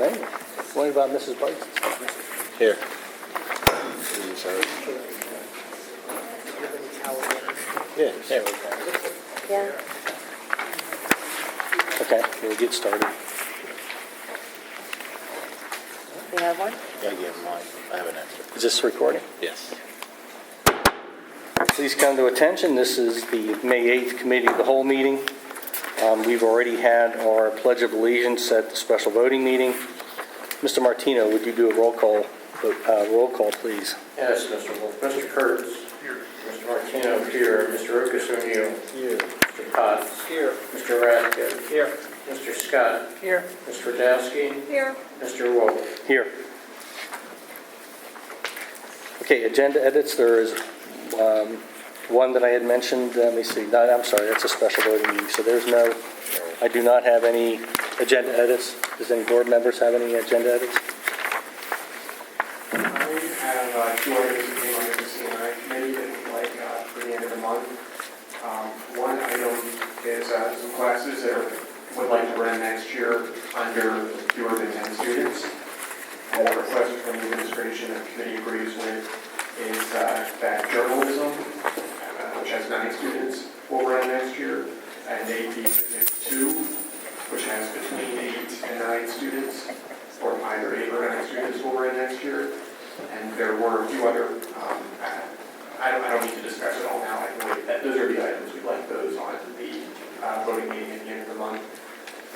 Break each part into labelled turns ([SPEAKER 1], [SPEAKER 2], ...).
[SPEAKER 1] anyway. What about Mrs. Bites?
[SPEAKER 2] Here. Yeah, there we go.
[SPEAKER 3] Yeah.
[SPEAKER 1] Okay, we'll get started.
[SPEAKER 3] You have one?
[SPEAKER 2] Yeah, I gave him mine. I have an extra.
[SPEAKER 1] Is this recording?
[SPEAKER 2] Yes.
[SPEAKER 1] Please come to attention. This is the May 8th Committee of the Whole meeting. We've already had our Pledge of Allegiance at the special voting meeting. Mr. Martino, would you do a roll call, please?
[SPEAKER 4] Yes, Mr. Wolf. Mr. Kurtz. Here. Mr. Martino here. Mr. Lucas O'Neill. Here. Mr. Potts. Here. Mr. Radke. Here. Mr. Scott. Here. Mr. Radowski.
[SPEAKER 3] Here.
[SPEAKER 4] Mr. Wolf.
[SPEAKER 1] Here. Okay, agenda edits. There is one that I had mentioned. Let me see. No, I'm sorry. That's a special voting meeting. So there's no, I do not have any agenda edits. Does any board members have any agenda edits?
[SPEAKER 5] I have two items that came under the CNI committee that we'd like for the end of the month. One item is some classes that would like to run next year under fewer than 10 students. And the request from the administration that the committee agrees with is that journalism, which has 9 students, will run next year, and AP Physics 2, which has between 8 and 9 students, or either 8 or 9 students will run next year. And there were a few other, I don't need to discuss it all now. I can wait. Those are the items. We'd like those on the voting meeting at the end of the month.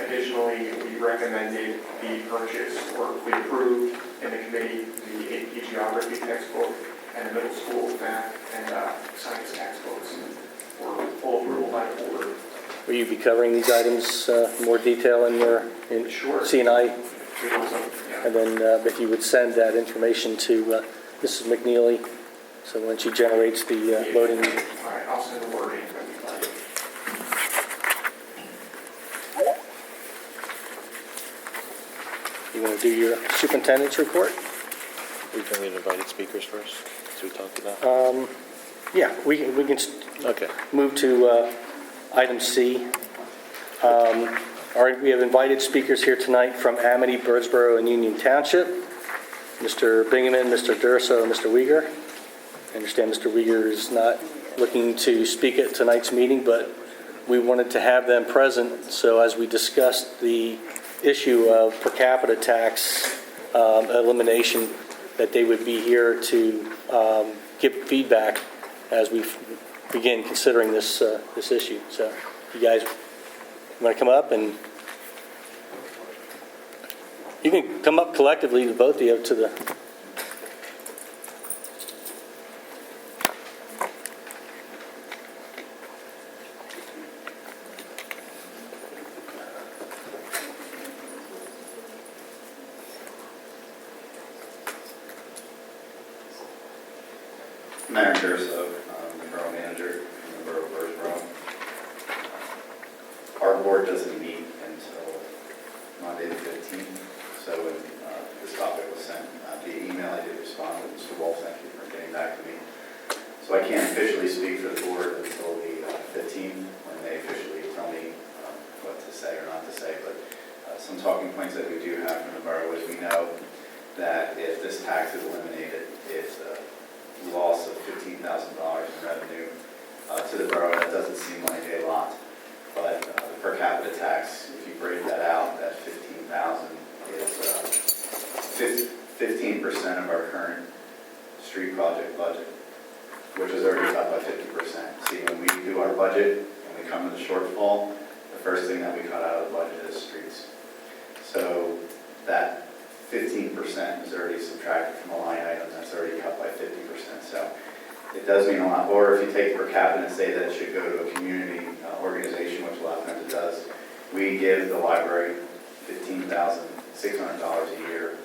[SPEAKER 5] Additionally, we recommended the purchase, or we approved in the committee, the AP Geography textbook and the middle school math and science textbooks for full approval by the board.
[SPEAKER 1] Will you be covering these items in more detail in your
[SPEAKER 5] Sure.
[SPEAKER 1] CNI?
[SPEAKER 5] We also, yeah.
[SPEAKER 1] And then if you would send that information to Mrs. McNeely, so when she generates the voting.
[SPEAKER 5] All right, I'll send the wording that we'd like.
[SPEAKER 1] You want to do your superintendent's report?
[SPEAKER 2] We can read invited speakers first, as we talked about.
[SPEAKER 1] Yeah, we can
[SPEAKER 2] Okay.
[SPEAKER 1] move to item C. All right, we have invited speakers here tonight from Amity, Birdsboro, and Union Township. Mr. Bingaman, Mr. Durso, and Mr. Uyghur. I understand Mr. Uyghur is not looking to speak at tonight's meeting, but we wanted to have them present. So as we discussed the issue of per capita tax elimination, that they would be here to give feedback as we begin considering this issue. So you guys want to come up, and you can come up collectively, both of you, to the.
[SPEAKER 6] Mayor Durso, the borough manager in the borough of Birdsboro. Our board doesn't meet until Monday the 15th, so when this topic was sent via email, I did respond to Mr. Wolf. Thank you for getting back to me. So I can't officially speak for the board until the 15th, when they officially tell me what to say or not to say. But some talking points that we do have from the borough is we know that if this tax is eliminated, it's a loss of $15,000 in revenue to the borough. That doesn't seem like a lot, but the per capita tax, if you break that out, that $15,000 is 15% of our current street project budget, which is already cut by 50%. See, when we do our budget and we come to the shortfall, the first thing that we cut out of the budget is streets. So that 15% is already subtracted from a line item that's already cut by 50%. So it does mean a lot. Or if you take per capita and say that it should go to a community organization, which a lot of times it does, we give the library $15,600 a year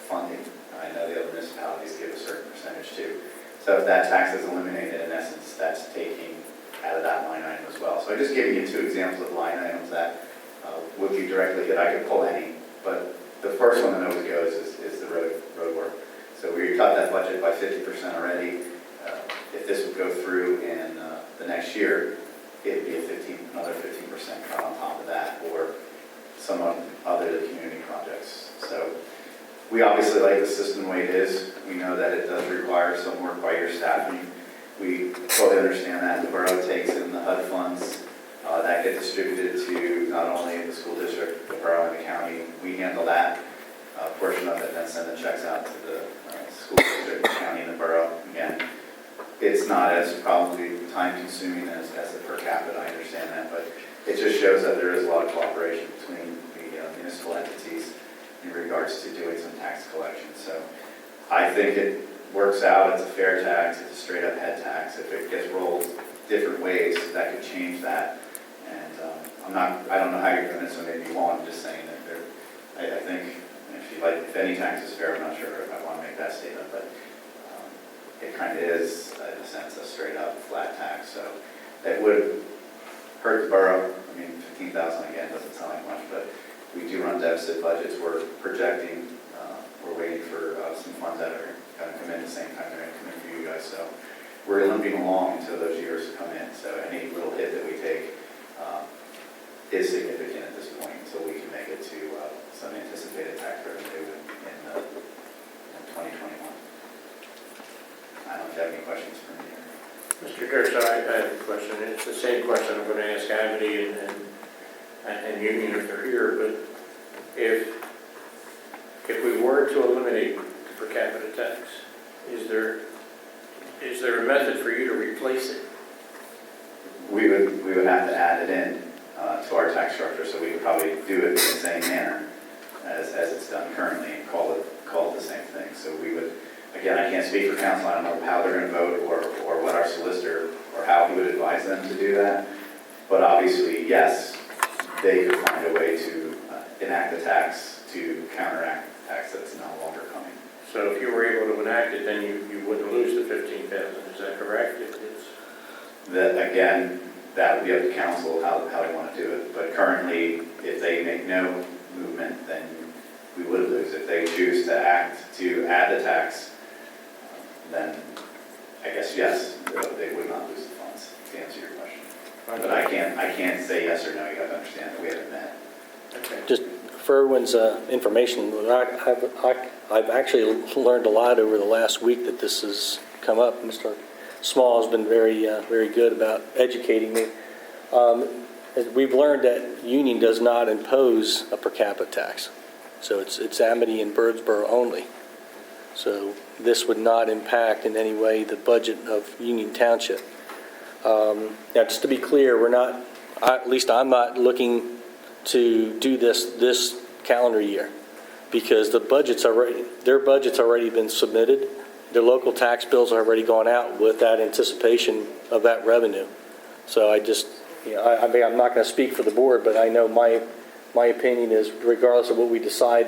[SPEAKER 6] funding. I know the other municipalities give a certain percentage too. So if that tax is eliminated, in essence, that's taking out of that line item as well. So I'm just giving you 2 examples of line items that would be directly hit. I could pull any, but the first one that always goes is the road work. So we cut that budget by 50% already. If this would go through in the next year, it'd be another 15% cut on top of that, or someone other than community projects. So we obviously like the system the way it is. We know that it does require some work by your staffing. We totally understand that. The borough takes in the HUD funds that get distributed to not only the school district, the borough, and the county. We handle that portion of it and then send the checks out to the school district, the county, and the borough. Again, it's not as probably time-consuming as the per capita, I understand that, but it just shows that there is a lot of cooperation between the municipal entities in regards to doing some tax collection. So I think it works out. It's a fair tax. It's a straight-up head tax. If it gets rolled different ways, that could change that. And I don't know how you're doing it, so maybe you won't. I'm just saying that I think if any tax is fair, I'm not sure if I want to make that statement, but it kind of is, in a sense, a straight-up flat tax. So it would hurt the borough. I mean, $15,000 again doesn't sound like much, but we do run deficit budgets. We're projecting, we're waiting for some funds that are going to come in the same time they're going to come in for you guys. So we're limping along until those years come in. So any little hit that we take is significant at this point until we can make it to some anticipated tax revenue in 2021. I don't know if you have any questions for me.
[SPEAKER 4] Mr. Durso, I have a question. It's the same question I'm going to ask Amity and Union if they're here, but if we were to eliminate the per capita tax, is there a method for you to replace it?
[SPEAKER 6] We would have to add it in to our tax structure, so we would probably do it in the same manner as it's done currently and call it the same thing. So we would, again, I can't speak for council. I don't know how they're going to vote or what our solicitor or how he would advise them to do that. But obviously, yes, they could find a way to enact the tax to counteract the tax that's no longer coming.
[SPEAKER 4] So if you were able to enact it, then you wouldn't lose the $15,000. Is that correct?
[SPEAKER 6] That, again, that would be up to council how they want to do it. But currently, if they make no movement, then we would lose. If they choose to add the tax, then I guess, yes, they would not lose the funds, to answer your question. But I can't say yes or no. You have to understand that we haven't met.
[SPEAKER 4] Okay.
[SPEAKER 1] Just for everyone's information, I've actually learned a lot over the last week that this has come up. Mr. Small has been very good about educating me. We've learned that Union does not impose a per capita tax. So it's Amity and Birdsboro only. So this would not impact in any way the budget of Union Township. Now, just to be clear, at least I'm not looking to do this calendar year because their budget's already been submitted. Their local tax bills are already gone out with that anticipation of that revenue. So I just, I mean, I'm not going to speak for the board, but I know my opinion is regardless of what we decide,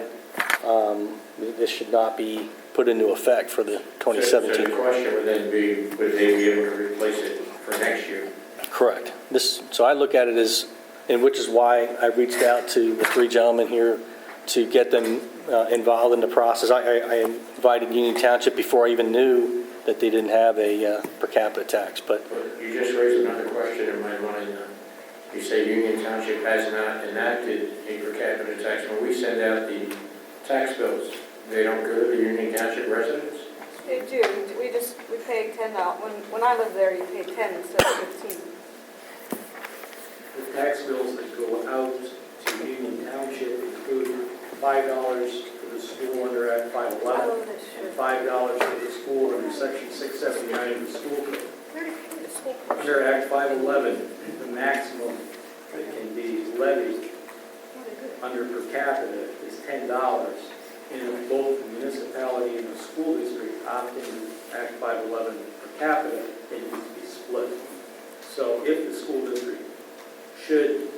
[SPEAKER 1] this should not be put into effect for the 2017
[SPEAKER 4] So
[SPEAKER 1] year.
[SPEAKER 4] the question would then be, would they be able to replace it for next year?
[SPEAKER 1] Correct. So I look at it as, and which is why I reached out to the three gentlemen here to get them involved in the process. I invited Union Township before I even knew that they didn't have a per capita tax. But
[SPEAKER 4] You just raised another question in my mind. You say Union Township has not enacted a per capita tax. When we send out the tax bills, they don't go to the Union Township residents?
[SPEAKER 7] They do. We pay $10. When I lived there, you paid 10 instead of 15.
[SPEAKER 8] The tax bills that go out to Union Township include $5 for the school under Act 511 and $5 for the school under Section 679 of the school code. Under Act 511, the maximum that can be levied under per capita is $10. And if both the municipality and the school district opt into Act 511 per capita, it needs to be split. So if the school district should,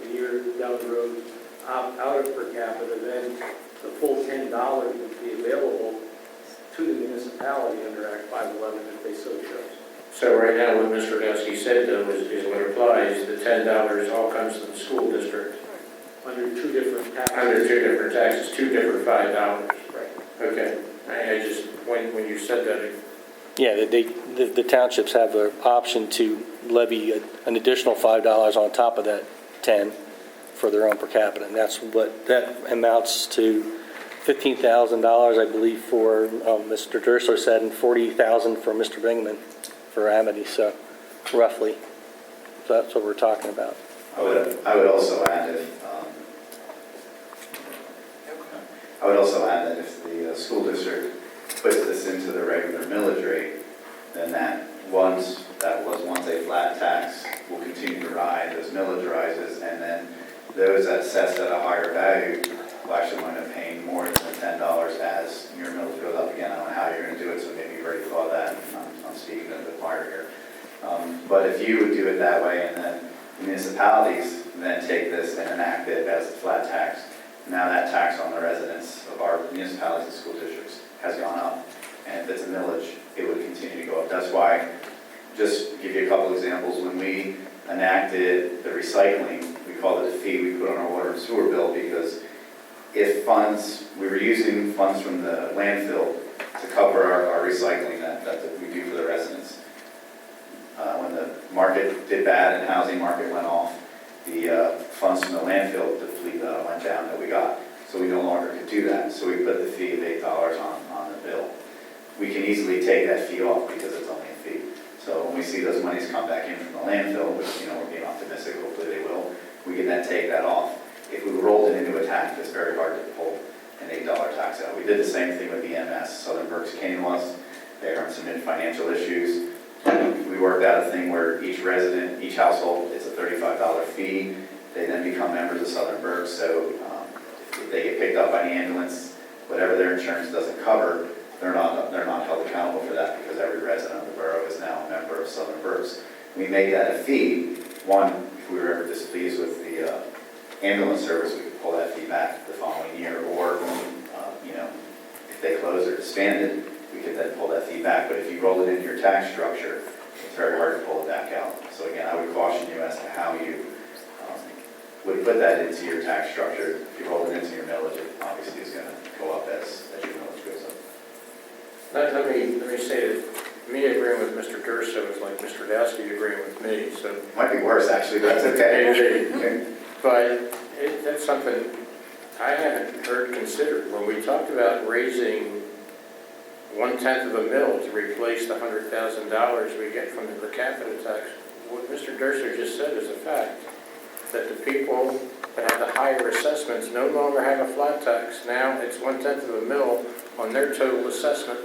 [SPEAKER 8] a year down the road, opt out of per capita, then the full $10 would be available to the municipality under Act 511 if they so chose.
[SPEAKER 4] So right now, what Mr. Radowski said, though, is what applies. The $10 all comes to the school district.
[SPEAKER 8] Under two different taxes.
[SPEAKER 4] Under two different taxes, two different $5.
[SPEAKER 8] Right.
[SPEAKER 4] Okay. I just, when you said that,
[SPEAKER 1] yeah, the townships have an option to levy an additional $5 on top of that 10. for their own per capita. And that's what, that amounts to $15,000, I believe, for Mr. Durso said, and $40,000 for Mr. Bingaman for Amity, so roughly. So that's what we're talking about.
[SPEAKER 6] I would also add if the school district puts this into the regular millage rate, then that was once a flat tax will continue to rise as millage rises, and then those that assessed at a higher value will actually wind up paying more than the $10 as your millage goes up again. I don't know how you're going to do it, so maybe you've already thought that. I'm speaking of the choir here. But if you would do it that way, and then municipalities then take this and enact it as a flat tax, now that tax on the residents of our municipalities and school districts has gone up. And if it's a millage, it would continue to go up. That's why, just to give you a couple examples, when we enacted the recycling, we called it a fee we put on our water and sewer bill, because if we were using funds from the landfill to cover our recycling that we do for the residents. When the market did bad and housing market went off, the funds from the landfill went down that we got. So we no longer could do that. So we put the fee of $8 on the bill. We can easily take that fee off because it's only a fee. So when we see those monies come back in from the landfill, which we're being optimistic, hopefully they will, we can then take that off. If we rolled it into a tax, it's very hard to pull an $8 tax out. We did the same thing with EMS. Southern Berks came to us. They had some financial issues. We worked out a thing where each resident, each household, it's a $35 fee. They then become members of Southern Berks. So if they get picked up by the ambulance, whatever their insurance doesn't cover, they're not held accountable for that, because every resident of the borough is now a member of Southern Berks. We made that a fee. One, if we were ever displeased with the ambulance service, we could pull that fee back the following year, or if they close or disbanded, we could then pull that fee back. But if you roll it into your tax structure, it's very hard to pull it back out. So again, I would caution you as to how you would put that into your tax structure. If you roll it into your millage, it obviously is going to go up as your millage goes up.
[SPEAKER 4] Let me say that me agreeing with Mr. Durso is like Mr. Dowski agreeing with me, so.
[SPEAKER 6] Might be worse, actually, but that's okay.
[SPEAKER 4] But that's something I haven't heard considered. When we talked about raising 1/10 of a mill to replace the $100,000 we get from the per capita tax, what Mr. Durso just said is a fact, that the people that have the higher assessments no longer have a flat tax. Now it's 1/10 of a mill on their total assessment,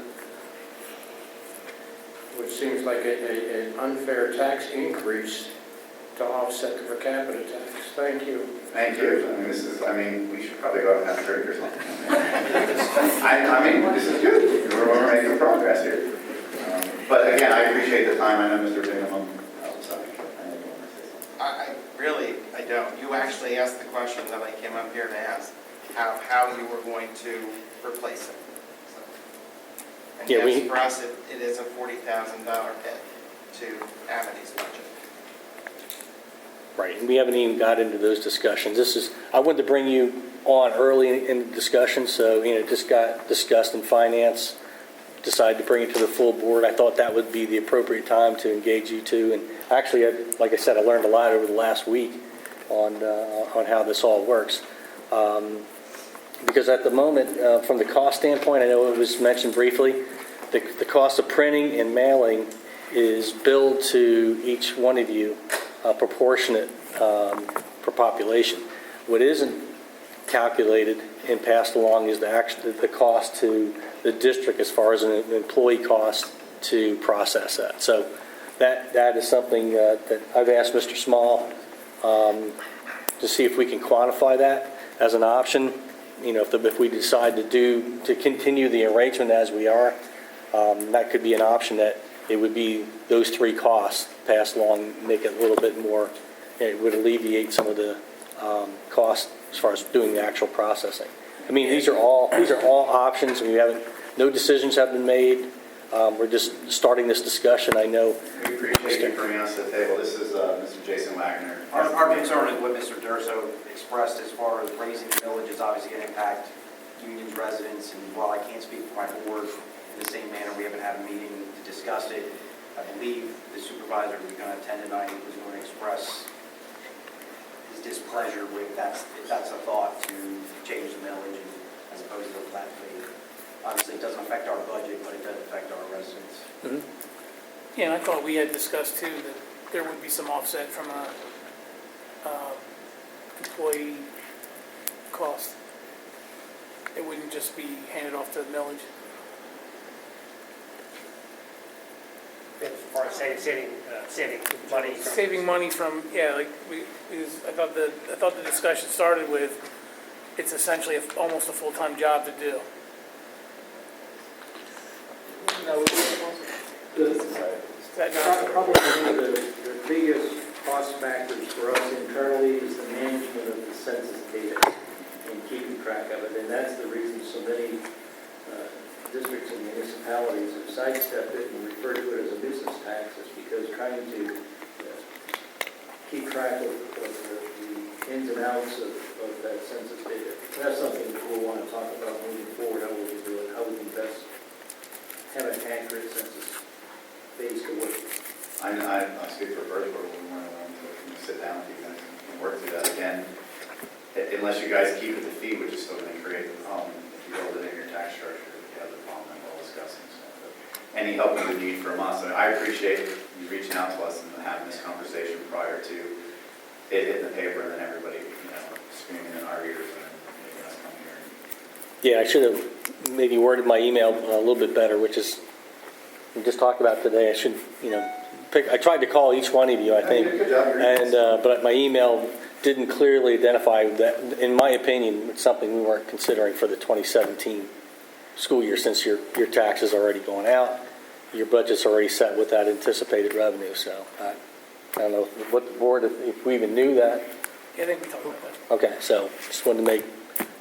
[SPEAKER 4] which seems like an unfair tax increase to offset the per capita tax. Thank you.
[SPEAKER 6] Thank you. We should probably go out and have a drink or something. This is good. We're making progress here. But again, I appreciate the time. I know Mr. Bingham.
[SPEAKER 9] I don't. You actually asked the question that I came up here to ask, how you were going to replace it. So, and
[SPEAKER 1] Yeah,
[SPEAKER 9] yes, for us, it is a $40,000 hit to Amity's budget.
[SPEAKER 1] Right, and we haven't even got into those discussions. I wanted to bring you on early in the discussion, so, it just got discussed in finance, decided to bring it to the full board. I thought that would be the appropriate time to engage you two. And actually, like I said, I learned a lot over the last week on how this all works. Because at the moment, from the cost standpoint, I know it was mentioned briefly, the cost of printing and mailing is billed to each one of you proportionate per population. What isn't calculated and passed along is the cost to the district as far as an employee cost to process that. So that is something that I've asked Mr. Small to see if we can quantify that as an option. If we decide to continue the arrangement as we are, that could be an option, that it would be those three costs passed along, make it a little bit more, it would alleviate some of the costs as far as doing the actual processing. These are all options. No decisions have been made. We're just starting this discussion. I know.
[SPEAKER 6] We appreciate you bringing us to the table. This is Mr. Jason Wagner.
[SPEAKER 10] Our concern is what Mr. Durso expressed as far as raising the millage is obviously going to impact Union's residents. And while I can't speak for my board in the same manner, we haven't had a meeting to discuss it. I believe the supervisor who's going to attend tonight was going to express his his displeasure with, if that's a thought, to change the millage as opposed to a flat fee. Obviously, it doesn't affect our budget, but it does affect our residents.
[SPEAKER 11] Yeah, and I thought we had discussed too that there would be some offset from a employee cost. It wouldn't just be handed off to the millage.
[SPEAKER 12] As far as saving money from...
[SPEAKER 11] Saving money from, yeah, like I thought the discussion started with, it's essentially almost a full-time job to do.
[SPEAKER 8] No,
[SPEAKER 11] That not-
[SPEAKER 8] probably the biggest cost factors for us internally is the management of the census data and keeping track of it. And that's the reason so many districts and municipalities have sidestepped it and refer to it as a nuisance tax, is because trying to keep track of the ins and outs of that census data. That's something that we'll want to talk about moving forward, how we can do it, how we can best have an accurate census base to work.
[SPEAKER 6] I speak for Birdsboro, we want to sit down with you guys and work through that again. Unless you guys keep it the fee, which is still going to create the problem. If you build it in your tax structure, you have the problem that we're discussing. So, but any help you would need from us, and I appreciate you reaching out to us and having this conversation prior to it hitting the paper and then everybody, screaming in our ears and then making us come here.
[SPEAKER 1] Yeah, I should have maybe worded my email a little bit better, which is, we just talked about today. I should, I tried to call each one of you, I think.
[SPEAKER 6] Good job.
[SPEAKER 1] And, but my email didn't clearly identify that, in my opinion, it's something we weren't considering for the 2017 school year, since your taxes are already going out, your budget's already set with that anticipated revenue. So I don't know what the board, if we even knew that.
[SPEAKER 11] Yeah, I think we talked about that.
[SPEAKER 1] Okay, so just wanted to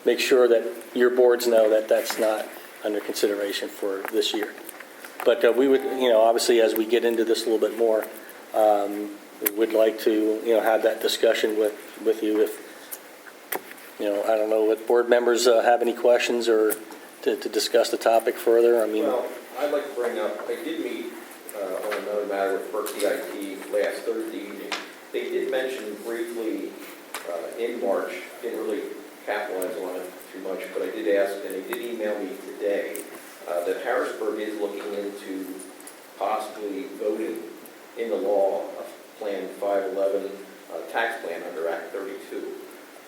[SPEAKER 1] make sure that your boards know that that's not under consideration for this year. But we would, obviously, as we get into this a little bit more, we would like to, have that discussion with you. If, I don't know what board members have any questions or to discuss the topic further. I mean,
[SPEAKER 13] Well, I'd like to bring up, I did meet on another matter with Berkeley IT last Thursday evening. They did mention briefly in March, didn't really capitalize on it too much, but I did ask, and they did email me today, that Harrisburg is looking into possibly voting in the law of Plan 511 tax plan under Act 32,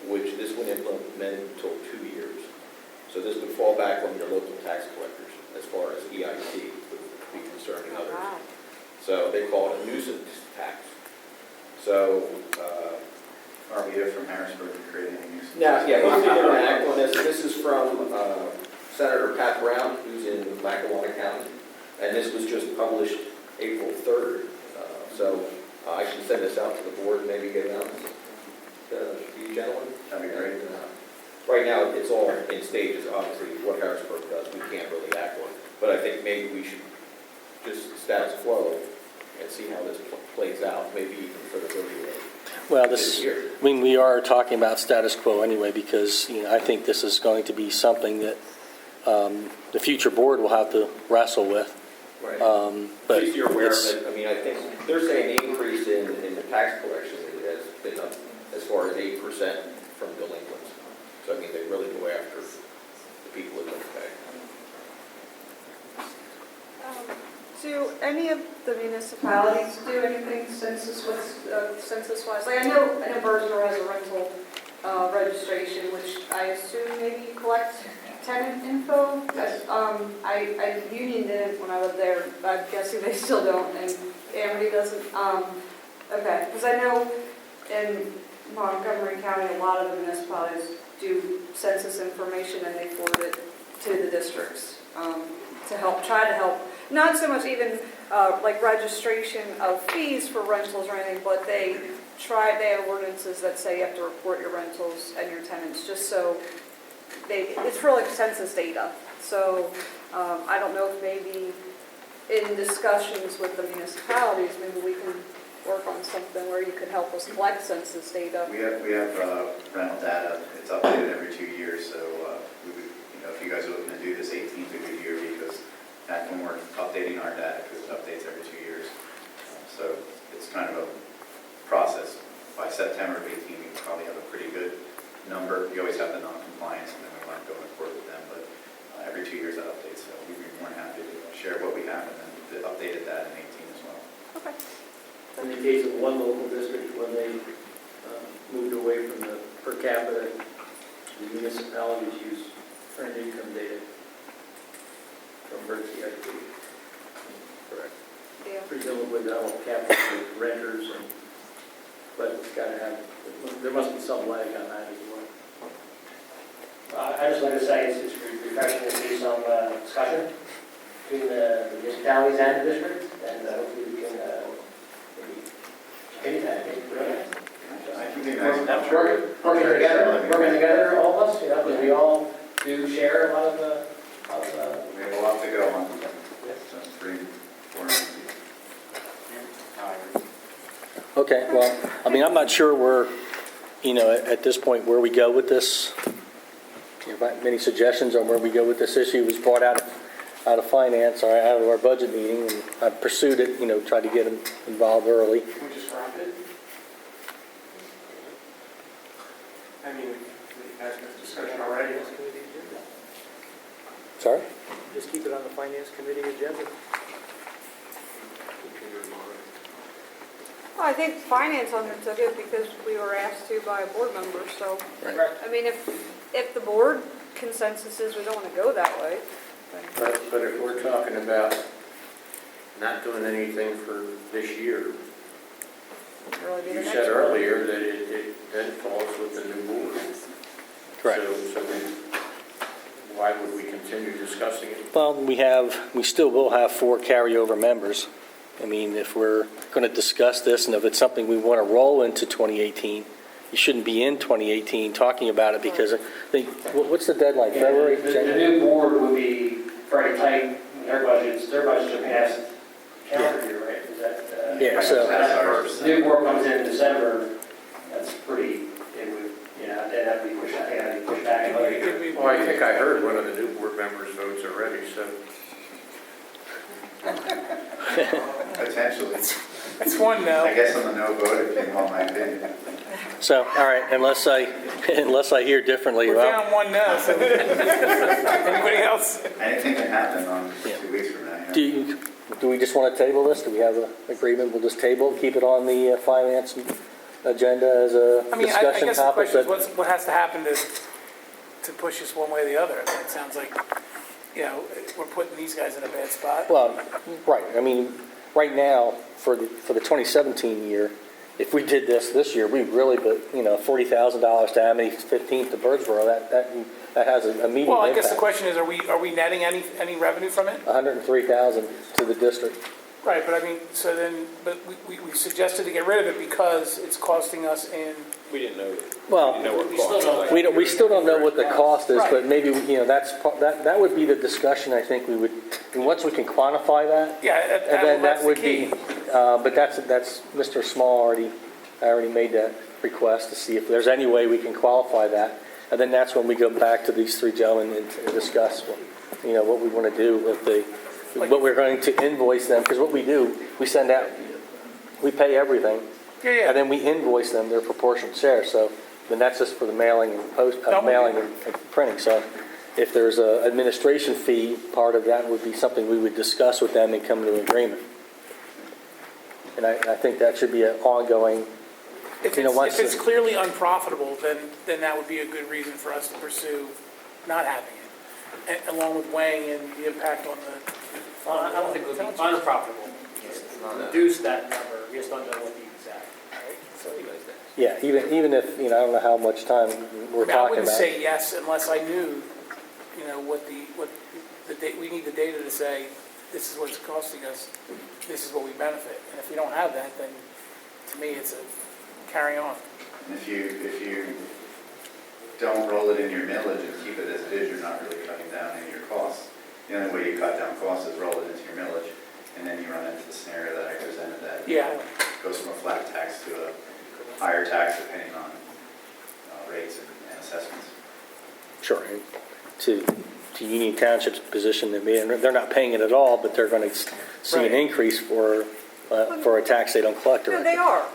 [SPEAKER 13] which this would implement until 2 years. So this would fall back on your local tax collectors as far as EIT would be concerned and others.
[SPEAKER 7] Wow.
[SPEAKER 13] So they call it a nuisance tax. So,
[SPEAKER 6] Are we here from Harrisburg to create any nuisance?
[SPEAKER 13] now, yeah, he's going to act on this. This is from Senator Pat Brown, who's in Lackawanna County, and this was just published April 3rd. So I can send this out to the board, maybe get it out to you gentlemen.
[SPEAKER 6] That'd be great.
[SPEAKER 13] Right now, it's all in stages, obviously, what Harrisburg does, we can't really act on. But I think maybe we should just status quo and see how this plays out, maybe even for the
[SPEAKER 1] well,
[SPEAKER 13] this year.
[SPEAKER 1] we are talking about status quo anyway, because I think this is going to be something that the future board will have to wrestle with.
[SPEAKER 13] Right.
[SPEAKER 1] But
[SPEAKER 13] At least you're aware of it. I mean, I think they're saying the increase in the tax collection has been up as far as 8% from delinquents. So, I mean, they really go after the people that don't pay.
[SPEAKER 7] Do any of the municipalities do anything census-wise? Like, I know Birdsboro has a rental registration, which I assume maybe collects tenant info. I Union didn't when I lived there. I'm guessing they still don't, and Amity doesn't. Okay, because I know in Montgomery County, a lot of the municipalities do census information, and they forward it to the districts to try to help. Not so much even like registration of fees for rentals or anything, but they have ordinances that say you have to report your rentals and your tenants, just so it's for like census data. So I don't know if maybe in discussions with the municipalities, maybe we can work on something where you could help us collect census data.
[SPEAKER 6] We have rental data. It's updated every 2 years. So we would, if you guys are looking to do this, 18th a good year, because that's when we're updating our data, because it updates every 2 years. So it's kind of a process. By September of 18, we probably probably have a pretty good number. You always have the non-compliance, and then we want to go to court with them, but every 2 years that updates, so we'd be more than happy to share what we have, and then the updated that in 18 as well.
[SPEAKER 7] Okay.
[SPEAKER 8] In the case of one local district, when they moved away from the per capita, the municipalities use earned income data from Berkeley, I think.
[SPEAKER 13] Correct.
[SPEAKER 7] Yeah.
[SPEAKER 8] Presumably that'll capture the renters, but it's got to have, there must be some lag on that as well.
[SPEAKER 12] I just like to say it's refreshing to see some discussion between the municipalities and the districts, and hopefully we can maybe continue that.
[SPEAKER 6] I can think that's
[SPEAKER 12] Working together, all of us, you know, because we all do share a lot of
[SPEAKER 6] We have a lot to go on. So 3, 4 months.
[SPEAKER 1] Okay, well, I mean, I'm not sure where, at this point, where we go with this. Many suggestions on where we go with this issue. It was brought out of finance, or out of our budget meeting, and I pursued it, tried to get them involved early.
[SPEAKER 5] Can we just wrap it? I mean, we had this discussion already.
[SPEAKER 1] Sorry?
[SPEAKER 8] Just keep it on the finance committee agenda.
[SPEAKER 7] Well, I think finance undertook it because we were asked to by a board member, so,
[SPEAKER 1] Right.
[SPEAKER 7] I mean, if the board consensus is we don't want to go that way, then
[SPEAKER 4] But if we're talking about not doing anything for this year,
[SPEAKER 7] it'll really be the
[SPEAKER 4] you
[SPEAKER 7] next
[SPEAKER 4] said
[SPEAKER 7] one.
[SPEAKER 4] earlier that it then falls with the new board.
[SPEAKER 1] Correct.
[SPEAKER 4] So why would we continue discussing it?
[SPEAKER 1] Well, we still will have 4 carryover members. I mean, if we're going to discuss this, and if it's something we want to roll into 2018, you shouldn't be in 2018 talking about it, because I think, what's the deadline, February?
[SPEAKER 12] The new board would be very tight in their budgets are past calendar year, right? Is that?
[SPEAKER 1] Yeah, so-
[SPEAKER 6] That's ours.
[SPEAKER 12] The new board comes in December, that's pretty, it would, they'd have to be pushed, I think that'd be pushed back another year.
[SPEAKER 4] Well, I think I heard one of the new board members votes already, so.
[SPEAKER 6] Potentially.
[SPEAKER 11] That's one no.
[SPEAKER 6] I guess I'm a no vote if you want my opinion.
[SPEAKER 1] So, all right, unless I hear differently,
[SPEAKER 11] We're
[SPEAKER 1] well,
[SPEAKER 11] down one no, so anybody else?
[SPEAKER 6] Anything can happen on
[SPEAKER 1] Yeah.
[SPEAKER 6] 2 weeks from now.
[SPEAKER 1] do we just want to table this? Do we have an agreement? We'll just table, keep it on the finance agenda as a
[SPEAKER 11] I mean, I
[SPEAKER 1] discussion
[SPEAKER 11] guess the
[SPEAKER 1] topic?
[SPEAKER 11] question is what has to happen to push us one way or the other? I mean, it sounds like, we're putting these guys in a bad spot.
[SPEAKER 1] Well, right, I mean, right now, for the 2017 year, if we did this year, we really, but $40,000 to Amity, 15th to Birdsboro, that has an immediate
[SPEAKER 11] Well, I
[SPEAKER 1] impact.
[SPEAKER 11] guess the question is, are we netting any revenue from it?
[SPEAKER 1] $103,000 to the district.
[SPEAKER 11] Right, but I mean, so then, but we suggested to get rid of it because it's costing us in,
[SPEAKER 13] We didn't know that.
[SPEAKER 1] Well,
[SPEAKER 13] We didn't know what
[SPEAKER 12] we
[SPEAKER 13] cost
[SPEAKER 12] still
[SPEAKER 13] was
[SPEAKER 12] don't-
[SPEAKER 13] like.
[SPEAKER 1] we still don't know what the cost is,
[SPEAKER 11] Right.
[SPEAKER 1] but maybe, that would be the discussion I think we would, and once we can quantify that,
[SPEAKER 11] yeah,
[SPEAKER 1] and then
[SPEAKER 11] that's
[SPEAKER 1] that
[SPEAKER 11] the
[SPEAKER 1] would
[SPEAKER 11] key.
[SPEAKER 1] be, but that's Mr. Small already made that request to see if there's any way we can qualify that. And then that's when we go back to these 3 gentlemen and discuss what we want to do with what we're going to invoice them. Because what we do, we send out, we pay everything,
[SPEAKER 11] Yeah,
[SPEAKER 1] and then we invoice them their proportionate share. So then that's just for the mailing and mailing and printing. So if there's a administration fee, part of that would be something we would discuss with them and come to an agreement. And I think that should be an ongoing.
[SPEAKER 11] If it's clearly unprofitable, then that would be a good reason for us to pursue not having it, along with weighing in the impact on the.
[SPEAKER 12] Well, I don't think it would be unprofitable. Reduce that number, we just don't know what the exact, right? So
[SPEAKER 1] Yeah, even if, I don't know how much time we're
[SPEAKER 11] I
[SPEAKER 1] talking
[SPEAKER 11] wouldn't
[SPEAKER 1] about.
[SPEAKER 11] say yes unless I knew, we need the data to say, this is what it's costing us, this is what we benefit. And if we don't have that, then to me, it's a carry on.
[SPEAKER 6] And if you don't roll it in your millage and keep it as it is, you're not really cutting down any of your costs. The only way you cut down costs is roll it into your millage, and then you run into the scenario that I presented that goes from a flat tax to a higher tax depending on rates and assessments.
[SPEAKER 1] Sure. And to Union Township's position, they're not paying it at all, but they're going to see an
[SPEAKER 11] Right.
[SPEAKER 1] increase for a tax they don't collect
[SPEAKER 7] No,
[SPEAKER 1] directly.
[SPEAKER 7] they are.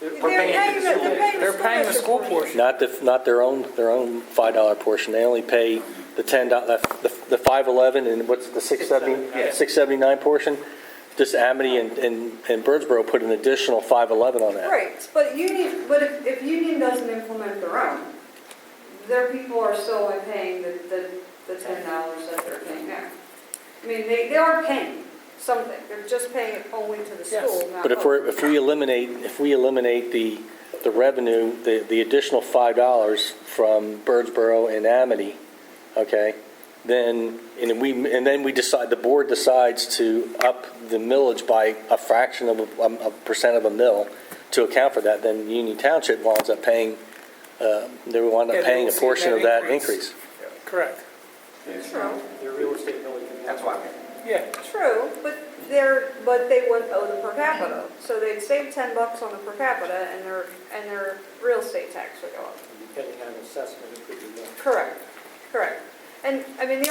[SPEAKER 11] They're paying the school portion.
[SPEAKER 1] Not their own $5 portion. They only pay the the $5.11 and what's the $6.79 portion? Just Amity and Birdsboro put an additional $5.11 on that.
[SPEAKER 7] Right, but if Union doesn't implement their own, their people are still only paying the $10 that they're paying now. I mean, they are paying something, they're just paying it only to the school, not
[SPEAKER 1] But if we eliminate the revenue, the additional $5 from Birdsboro and Amity, okay, then the board decides to up the millage by a fraction of a percent of a mill to account for that, then Union Township winds up paying a portion of that increase.
[SPEAKER 11] Correct.
[SPEAKER 7] True.
[SPEAKER 8] Their real estate millage.
[SPEAKER 10] That's why.
[SPEAKER 11] Yeah.
[SPEAKER 7] True, but they wouldn't owe the per capita, so they'd save $10 on the per capita, and their real estate tax would go up.
[SPEAKER 8] Depending on assessment, it could be more.
[SPEAKER 7] Correct. And I mean,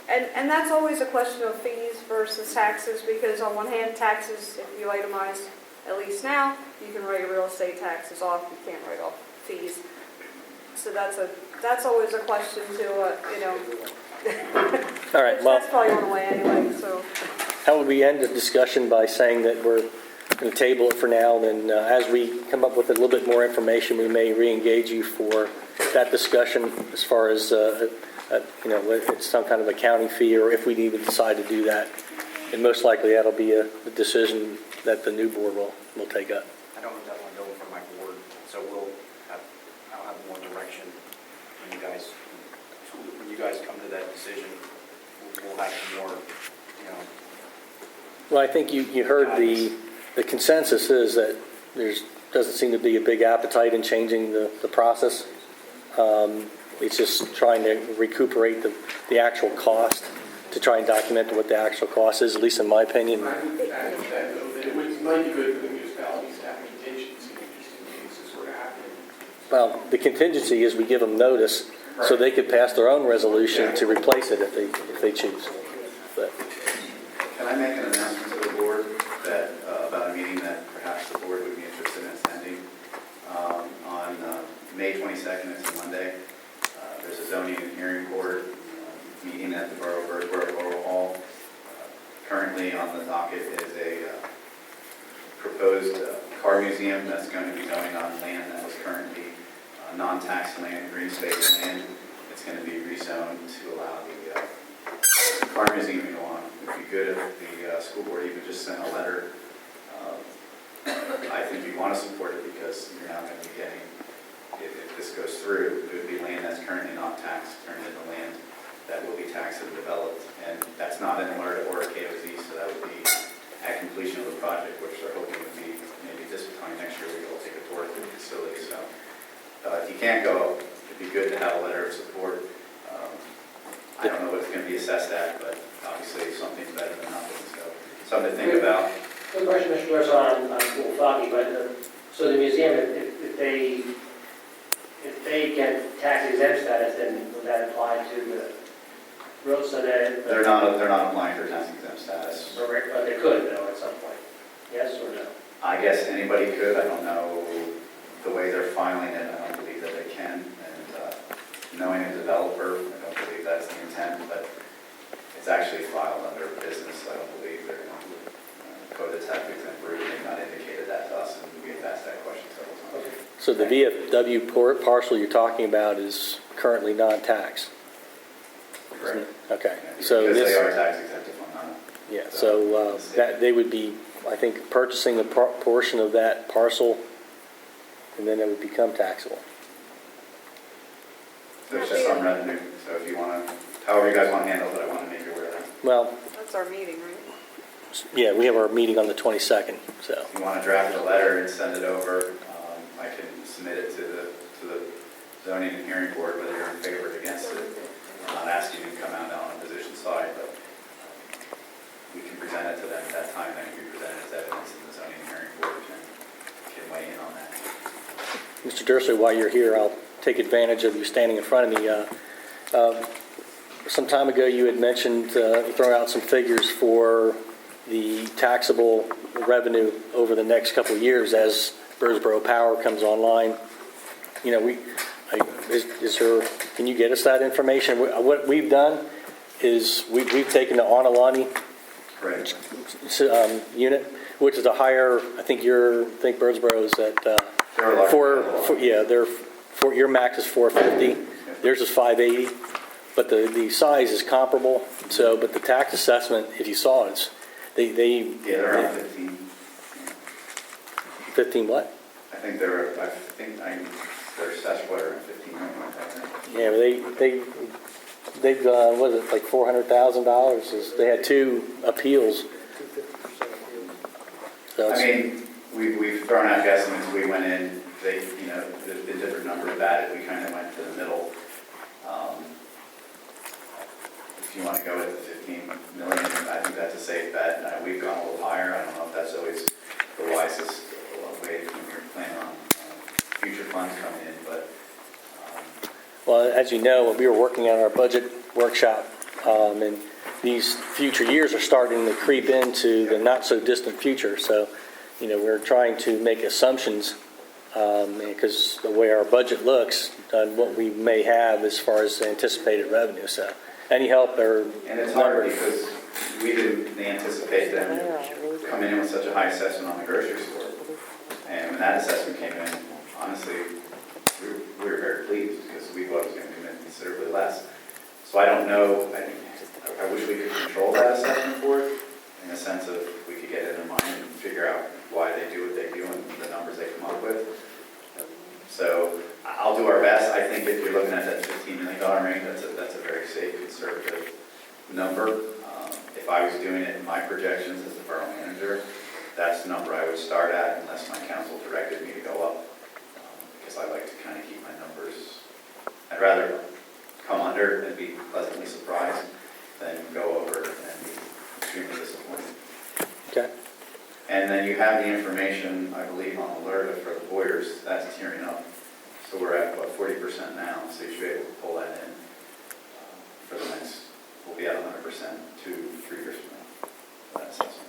[SPEAKER 7] and that's always a question of fees versus taxes, because on one hand, taxes, if you itemize, at least now, you can write real estate taxes off, you can't write off fees. So that's always a question to,
[SPEAKER 1] All right, well,
[SPEAKER 7] that's probably on the way anyway, so.
[SPEAKER 1] how would we end the discussion by saying that we're going to table it for now, then as we come up with a little bit more information, we may re-engage you for that discussion as far as, if it's some kind of accounting fee, or if we even decide to do that. And most likely that'll be a decision that the new board will take up.
[SPEAKER 10] I don't definitely go in front of my board, so I'll have more direction when you guys come to that decision. We'll have some more,
[SPEAKER 1] Well, I think you heard the consensus is that doesn't seem to be a big appetite in changing the process. It's just trying to recuperate the actual cost, to try and document what the actual cost is, at least in my opinion.
[SPEAKER 5] I would add to that, though, that it might be good for the municipalities to have contingency just in case this were to happen.
[SPEAKER 1] Well, the contingency is we give them notice so they could pass their own resolution to replace it if they choose. But
[SPEAKER 6] Can I make an announcement to the board that, about a meeting that perhaps the board would be interested in attending? On May 22nd, it's a Monday, there's a zoning and hearing board meeting at the Borough of Birdsboro Oral Hall. Currently on the docket is a proposed car museum that's going to be going on land that was currently non-tax land, green space land. It's going to be rezoned to allow the car museum to go on. It would be good if the school board even just sent a letter. I think you want to support it because you're now going to be getting, if this goes through, it would be land that's currently not taxed, turned into land that will be taxed and developed. And that's not in order or a KOZ, so that would be at completion of the project, which they're hoping would be maybe this time next year, we will take a tour of the facility. So if you can't go, it'd be good to have a letter of support. I don't know what it's going to be assessed at, but obviously something's better than nothing. So something to think about.
[SPEAKER 12] Good question, Mr. Durso, on School Foggy, but so the museum, if they get tax exempt status, then would that apply to the roads? So that
[SPEAKER 6] They're not applying for tax exempt status.
[SPEAKER 12] But they could, though, at some point. Yes or no?
[SPEAKER 6] I guess anybody could. I don't know the way they're filing it. I don't believe that they can. And knowing a developer, I don't believe that's the intent, but it's actually filed under business. I don't believe they're going to go to tax exempt route. They've not indicated that to us, and we have asked that question several times.
[SPEAKER 1] So the VFW parcel you're talking about is currently non-tax?
[SPEAKER 6] Correct.
[SPEAKER 1] Okay.
[SPEAKER 6] Because
[SPEAKER 1] So
[SPEAKER 6] they are tax exempt if I'm not.
[SPEAKER 1] yeah, so that they would be, I think, purchasing a portion of that parcel, and then it would become taxable.
[SPEAKER 6] So it's just on revenue. So if you want to, however you guys want to handle it, I want to make you aware of that.
[SPEAKER 1] Well,
[SPEAKER 7] That's our meeting, right?
[SPEAKER 1] yeah, we have our meeting on the 22nd, so.
[SPEAKER 6] If you want to draft a letter and send it over, I can submit it to the zoning and hearing board, whether you're in favor or against it. I'm not asking you to come out on a position side, but we can present it to them at that time, then it can be presented as evidence in the zoning and hearing board can weigh in on that.
[SPEAKER 1] Mr. Dursley, while you're here, I'll take advantage of you standing in front of me. Some time ago, you had mentioned, throw out some figures for the taxable revenue over the next couple of years as Birdsboro Power comes online, can you get us that information? What we've done is we've taken the Onalani
[SPEAKER 6] Right.
[SPEAKER 1] unit, which is a higher, I think Birdsboro is at,
[SPEAKER 6] They're a larger
[SPEAKER 1] your max is 450, theirs is 580, but the size is comparable, but the tax assessment, if you saw it,
[SPEAKER 6] Yeah, they're around 15.
[SPEAKER 1] 15 what?
[SPEAKER 6] I think their assessed what, around 15 million, I think.
[SPEAKER 1] Yeah, they've what is it, like $400,000, they had 2 appeals.
[SPEAKER 8] 250%
[SPEAKER 1] So
[SPEAKER 6] I
[SPEAKER 1] it's-
[SPEAKER 6] mean, we've thrown out guesstimates, we went in, there's been different numbers batted, we kind of went to the middle. If you want to go with the 15 million, I think that's a safe bet. We've gone a little higher, I don't know if that's always the wisest way when you're planning on future funds coming in, but
[SPEAKER 1] Well, as you know, we were working on our budget workshop, and these future years are starting to creep into the not-so-distant future. So, we're trying to make assumptions, because the way our budget looks, on what we may have as far as anticipated revenue. So, any help or
[SPEAKER 6] and it's hard because we didn't anticipate them coming in with such a high assessment on the grocery store. And when that assessment came in, honestly, we were very pleased because we thought it was going to come in considerably less. So I don't know, I wish we could control that assessment for it in the sense of we could get in their mind and figure out why they do what they do and the numbers they come up with. So I'll do our best. I think if you're looking at that $15 million range, that's a very safe, conservative number. If I was doing it in my projections as the borough manager, that's the number I would start at unless my council directed me to go up. Because I like to kind of keep my numbers. I'd rather come under and be pleasantly surprised than go over and be extremely disappointed.
[SPEAKER 1] Okay.
[SPEAKER 6] And then you have the information, I believe, on Alerta for the Boyers. That's tearing up. So we're at, 40% now, so you should be able to pull that in for the next, we'll be at 100% 2-3 years from now for that assessment.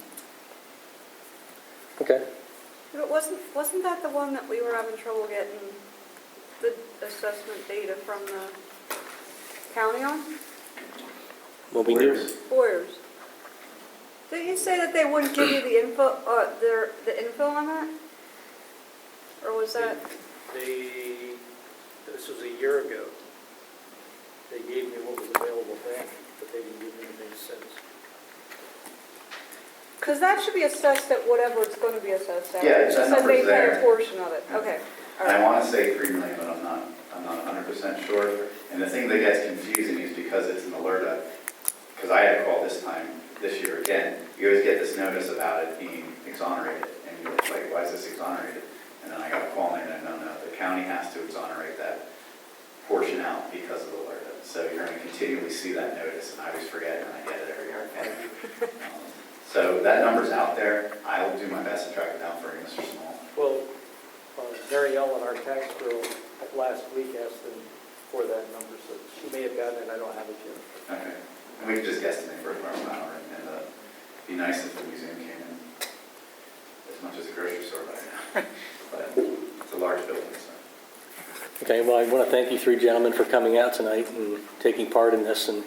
[SPEAKER 1] Okay.
[SPEAKER 7] But wasn't that the one that we were having trouble getting the assessment data from the county on?
[SPEAKER 1] Well, we knew.
[SPEAKER 6] Boyers.
[SPEAKER 7] Boyers. Didn't you say that they wouldn't give you the info, the info on that? Or was that?
[SPEAKER 8] This was a year ago. They gave me what was available then, but they didn't give me anything since.
[SPEAKER 7] Because that should be assessed at whatever it's going to be assessed at.
[SPEAKER 6] Yeah,
[SPEAKER 7] It just
[SPEAKER 6] that
[SPEAKER 7] said they
[SPEAKER 6] number's
[SPEAKER 7] pay a
[SPEAKER 6] there.
[SPEAKER 7] portion of it. Okay. All
[SPEAKER 6] And I
[SPEAKER 7] right.
[SPEAKER 6] want to say 3 million, but I'm not 100% sure. And the thing that gets confusing is because it's an Alerta, because I had a call this year again, you always get this notice about it being exonerated. And you're like, why is this exonerated? And then I got a call and I no, the county has to exonerate that portion out because of the Alerta. So you're going to continually see that notice, and I always forget, and I get it every year. So that number's out there. I will do my best to track it down for you, Mr. Small.
[SPEAKER 8] Well, Mary Ellen, our tax girl, last week asked them for that number, so she may have gotten it, I don't have it yet.
[SPEAKER 6] Okay. And we could just guesstimate for a hour, and it'd be nice if the museum came in as much as a grocery store right now. But it's a large building, so.
[SPEAKER 1] Okay, well, I want to thank you 3 gentlemen for coming out tonight and taking part in this, and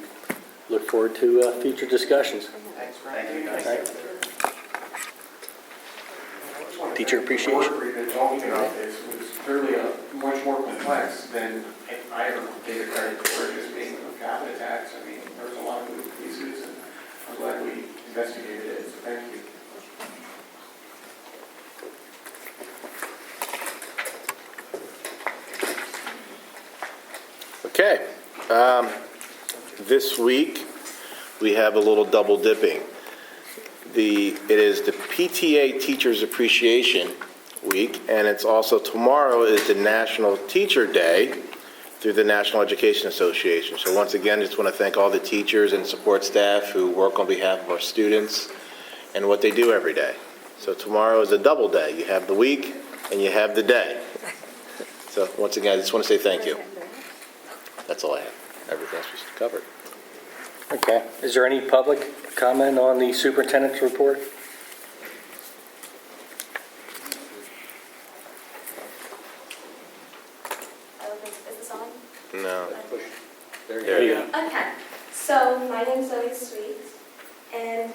[SPEAKER 1] look forward to future discussions.
[SPEAKER 9] Thanks,
[SPEAKER 6] Thank you, guys.
[SPEAKER 1] Teacher appreciation.
[SPEAKER 5] The work we've been talking about this was clearly much more complex than I ever gave it credit for, just being a per capita tax. I mean, there's a lot of moving pieces, and I'm glad we investigated it, so thank you.
[SPEAKER 2] Okay. This week, we have a little double dipping. It is the PTA Teachers Appreciation Week, and it's also tomorrow is the National Teacher Day through the National Education Association. So once again, just want to thank all the teachers and support staff who work on behalf of our students and what they do every day. So tomorrow is a double day. You have the week and you have the day. So once again, I just want to say thank you. That's all I have. Everything else was covered.
[SPEAKER 1] Okay. Is there any public comment on the superintendent's report?
[SPEAKER 2] No.
[SPEAKER 13] There you go.
[SPEAKER 14] Okay, so my name's Zoe Sweet, and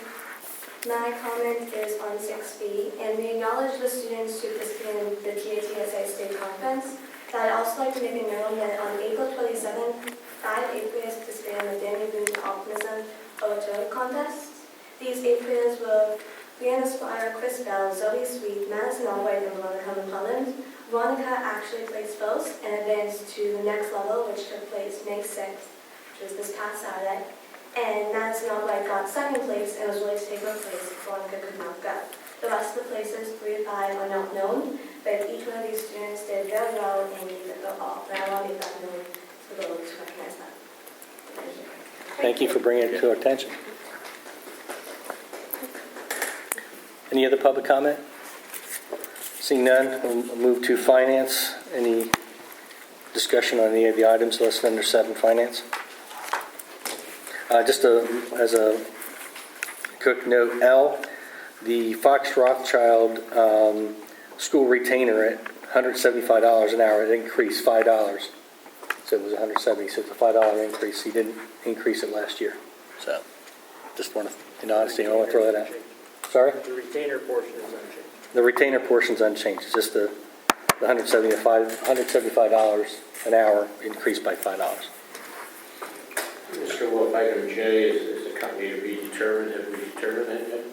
[SPEAKER 14] my comment is on 6B, and we acknowledge the students who participated in the TATSA State Conference. But I'd also like to make a note that on April 27th, 5 8th graders participated in the Danny Boone Optimism Oratorio Contest. These 8th graders were Brianna Squire, Chris Bell, Zoe Sweet, Madison Albright, and Veronica Helen Holland. Veronica actually placed first and advanced to the next level, which took place May 6th, which was this past Saturday. And Madison Albright got second place and was willing to take her place. Veronica could not go. The rest of the places, 3 to 5, are not known, but each one of these students did very well and gave it their all. And I want to make that known to those to recognize that. Thank you.
[SPEAKER 1] Thank you for bringing it to our attention. Any other public comment? Seeing none, we'll move to finance. Any discussion on any of the items listed under 7 finance? Just as a quick note, L, the Fox Rothschild school retainer at $175 an hour, it increased $5. So it was $170, so it's a $5 increase. He didn't increase it last year. So just want to, in honesty, I want to throw that out. Sorry?
[SPEAKER 8] The retainer portion is unchanged.
[SPEAKER 1] The retainer portion's unchanged. It's just the $175 an hour increased by $5.
[SPEAKER 4] Mr. Wolf, item J is a company to be determined. Have we determined that yet?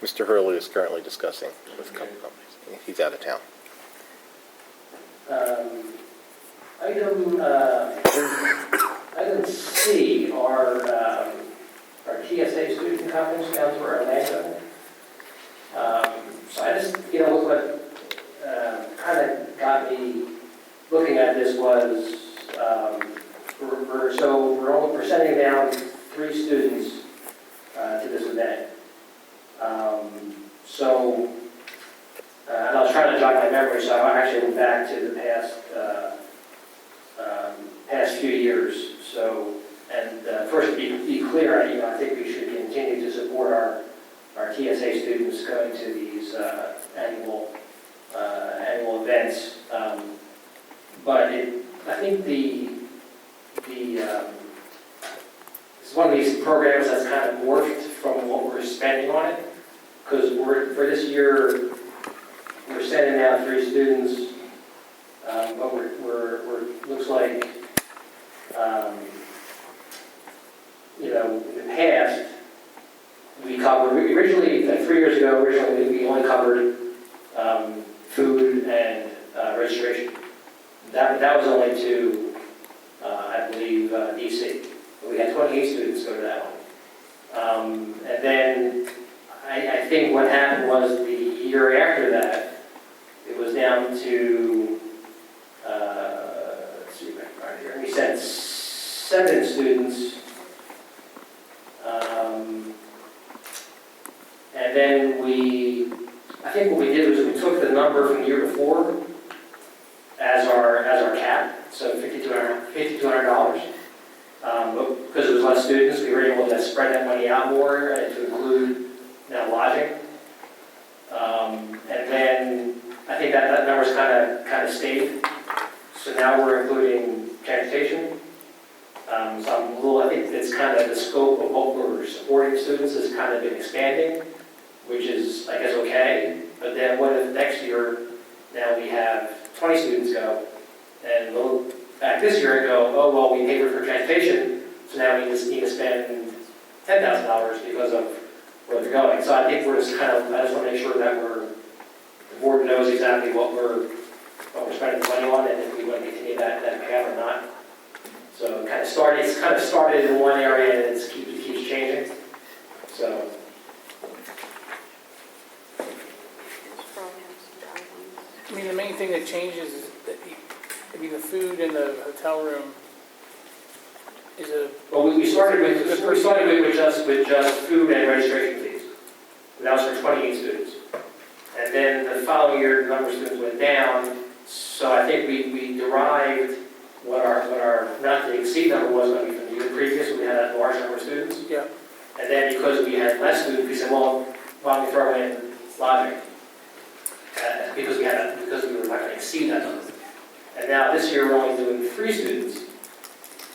[SPEAKER 2] Mr. Hurley is currently discussing with a couple companies. He's out of town.
[SPEAKER 12] Item C are TSA student conference down to Orlando. So I just, what kind of got me looking at this was, we're sending down 3 students to this event. And I was trying to jog my memory, so I actually went back to the past few years. So, and first, to be clear, I think we should continue to support our TSA students going to these annual events. But I think it's one of these programs that's kind of morphed from what we're spending on it. Because for this year, we're sending out 3 students, but we're looks like, in the past, we covered, originally, like 3 years ago, we only covered food and registration. That was only to, I believe, DC. We had 28 students go to that one. And then I think what happened was the year after that, it was down to, let's see if I can find it here. We sent 7 students. And then I think what we did was we took the number from the year before as our cap, so $5,200. Because it was less students, we were able to spread that money out more and to include lodging. And then I think that number's kind of stayed. So now we're including transportation. I think it's kind of the scope of what we're supporting students has kind of been expanding, which is, I guess, okay. But then what if next year, now we have 20 students go, and we'll back this year and go, oh, well, we paid for transportation, so now we just need to spend $10,000 because of where they're going. So I think we're just I just want to make sure that the board knows exactly what we're spending the money on, and if we want to continue that path or not. So it's kind of started in one area and it keeps changing. So.
[SPEAKER 11] I mean, the main thing that changes is that, the food in the hotel room is
[SPEAKER 12] Well, we started with just food and registration fees. That was for 28 students. And then the following year, the number of students went down. So I think we derived what our not to exceed number was going to be from the year previous. We had a large number of students.
[SPEAKER 11] Yeah.
[SPEAKER 12] And then because we had less students, we said, well, why don't we throw in lodging? Because we were not going to exceed that number. And now this year we're only doing 3 students,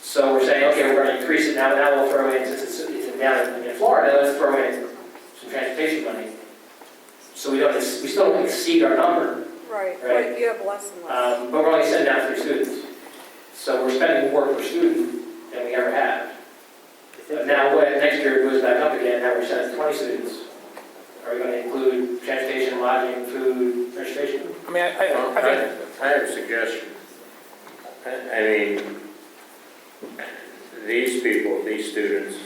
[SPEAKER 12] So we're saying, okay, we're going to increase it now, but now we'll throw in, since it's down in Florida, let's throw in some transportation money. So we still don't exceed our number,
[SPEAKER 7] Right,
[SPEAKER 12] Right.
[SPEAKER 7] but you have less and less.
[SPEAKER 12] but we're only sending out 3 students. So we're spending more per student than we ever have. But now, when next year it goes back up again, now we're sending 20 students. Are we going to include transportation, lodging, food, registration?
[SPEAKER 11] I mean,
[SPEAKER 4] Well,
[SPEAKER 11] I think,
[SPEAKER 4] I have a suggestion. I mean, these people, these students,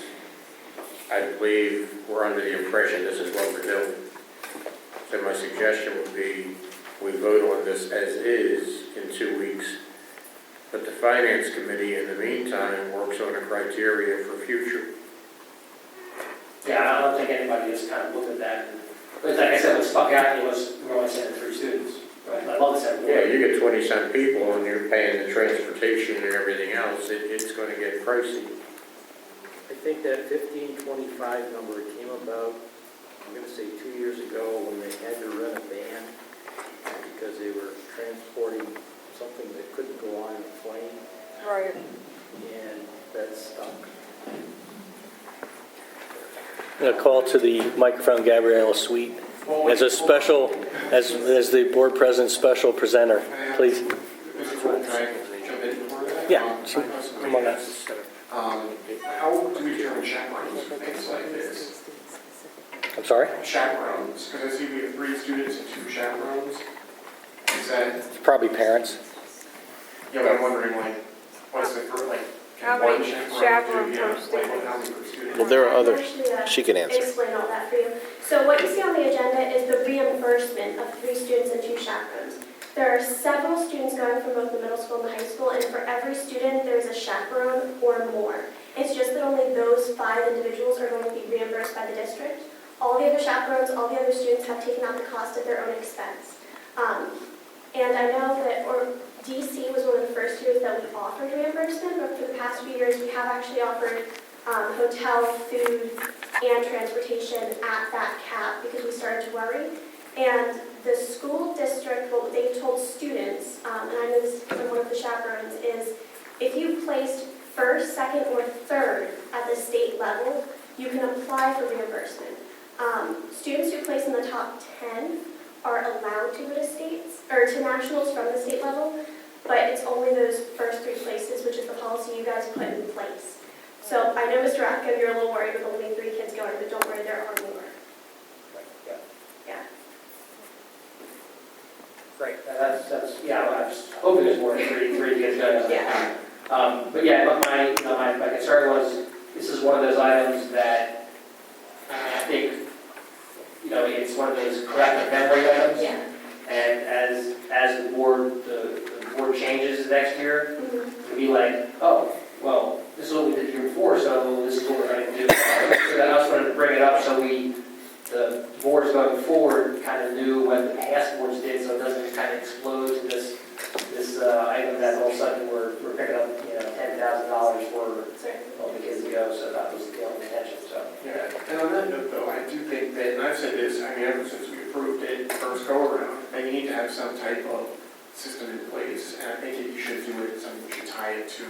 [SPEAKER 4] I believe, were under the impression this is what we're doing. So my suggestion would be, we vote on this as is in 2 weeks, but the Finance Committee, in the meantime, works on a criteria for future.
[SPEAKER 12] Yeah, I don't think anybody has kind of looked at that. But like I said, what stuck out to me was we're only sending 3 students. Right? I'd love to send more.
[SPEAKER 4] Yeah, you get 20-some people and you're paying the transportation and everything else, it's going to get pricey.
[SPEAKER 8] I think that 1525 number came about, I'm going to say 2 years ago, when they had to rent a van because they were transporting something that couldn't go on a plane,
[SPEAKER 7] Right.
[SPEAKER 8] and that stuck.
[SPEAKER 1] I'm going to call to the microphone Gabriella Sweet as a special, as the board president's special presenter, please.
[SPEAKER 5] Can I jump in for that?
[SPEAKER 1] Yeah, sure. Come on up.
[SPEAKER 5] How do we determine chaperones for things like this?
[SPEAKER 1] I'm sorry?
[SPEAKER 5] Chaperones, because I see we have 3 students and 2 chaperones. Is that,
[SPEAKER 1] It's probably parents.
[SPEAKER 5] yeah, but I'm wondering, like, what's the, for, like,
[SPEAKER 7] How
[SPEAKER 5] can one
[SPEAKER 7] many
[SPEAKER 5] chaperone
[SPEAKER 7] chaperone
[SPEAKER 5] do,
[SPEAKER 7] per
[SPEAKER 5] yeah,
[SPEAKER 7] student?
[SPEAKER 5] like, how many per student?
[SPEAKER 2] Well, there are
[SPEAKER 14] I can
[SPEAKER 2] others.
[SPEAKER 14] actually,
[SPEAKER 2] She can answer.
[SPEAKER 14] explain all that for you. So what you see on the agenda is the reimbursement of 3 students and 2 chaperones. There are several students going from both the middle school and the high school, and for every student, there's a chaperone or more. It's just that only those 5 individuals are going to be reimbursed by the district. All the other chaperones, all the other students have taken out the cost at their own expense. And I know that, DC was one of the first years that we offered reimbursement, but for the past few years, we have actually offered hotel, food, and transportation at that cap because we started to worry. And the school district, what they told students, and I know this from one of the chaperones, is if you placed first, second, or third at the state level, you can apply for reimbursement. Students who place in the top 10 are allowed to go to states, or to nationals from the state level, but it's only those first 3 places, which is the policy you guys put in place. So I know, Mr. Rathko, you're a little worried with only 3 kids going, but don't worry, there are more. Yeah.
[SPEAKER 12] Great, yeah, I was hoping there's more than 3 kids going.
[SPEAKER 14] Yeah.
[SPEAKER 12] But yeah, my concern was, this is one of those items that I think, it's one of those corrective memory items.
[SPEAKER 14] Yeah.
[SPEAKER 12] And as the board changes next year, it'll be like, oh, well, this is what we did the year before, so this is what we're going to do. So that I was going to bring it up so the boards going forward kind of knew what the past boards did, so it doesn't kind of explode to this item that all of a sudden we're picking up, $10,000 for all the kids to go, so that was the only intention, so.
[SPEAKER 5] Yeah, and on that note, though, I do think that, and I've said this, ever since we approved it first go-around, that you need to have some type of system in place, and I think if you should do it, something you should tie it to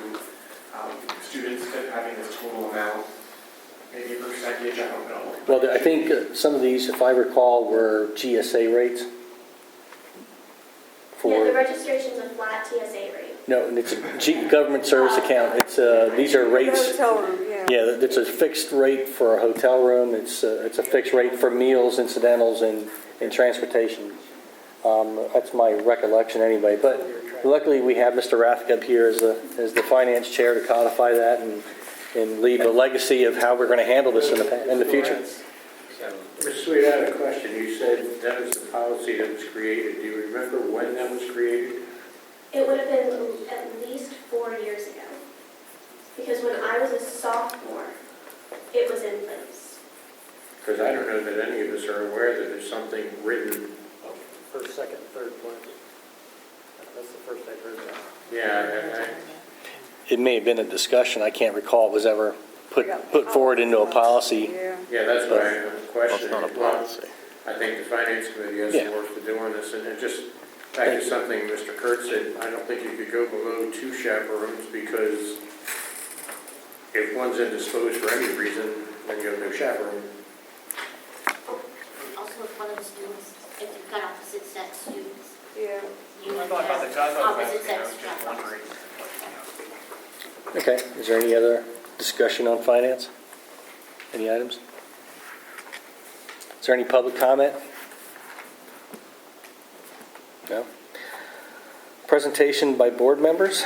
[SPEAKER 5] students that having this total amount, maybe a percentage, I don't know.
[SPEAKER 1] Well, I think some of these, if I recall, were GSA rates.
[SPEAKER 14] Yeah, the registration's a flat TSA rate.
[SPEAKER 1] No, and it's a government service account. It's these are rates.
[SPEAKER 7] Hotel room, yeah.
[SPEAKER 1] Yeah, it's a fixed rate for a hotel room. It's a fixed rate for meals, incidentals, and transportation. That's my recollection anyway. But luckily, we have Mr. Rathke up here as the finance chair to codify that and leave a legacy of how we're going to handle this in the future.
[SPEAKER 4] Ms. Sweet, I have a question. You said that was the policy that was created. Do you remember when that was created?
[SPEAKER 14] It would have been at least 4 years ago. Because when I was a sophomore, it was in place.
[SPEAKER 4] Because I don't know that any of us are aware that there's something written.
[SPEAKER 8] First, second, third place. That's the first I've heard of that.
[SPEAKER 4] Yeah,
[SPEAKER 1] It may have been a discussion. I can't recall it was ever put forward into a policy.
[SPEAKER 4] yeah, that's why I'm questioning.
[SPEAKER 2] Well, it's not a policy.
[SPEAKER 4] I think the Finance Committee has some work to do on this. And just back to something Mr. Kurt said, I don't think you could go below 2 chaperones because if one's indisposed for any reason, then you have no chaperone.
[SPEAKER 15] Also, if one of the students, if you've got opposite sex students,
[SPEAKER 7] Yeah.
[SPEAKER 15] you
[SPEAKER 5] I
[SPEAKER 15] have
[SPEAKER 5] thought about the judge,
[SPEAKER 15] opposite
[SPEAKER 5] you know,
[SPEAKER 15] sex
[SPEAKER 5] just
[SPEAKER 15] chaperones.
[SPEAKER 5] wondering.
[SPEAKER 1] Okay, is there any other discussion on finance? Any items? Is there any public comment? No? Presentation by board members.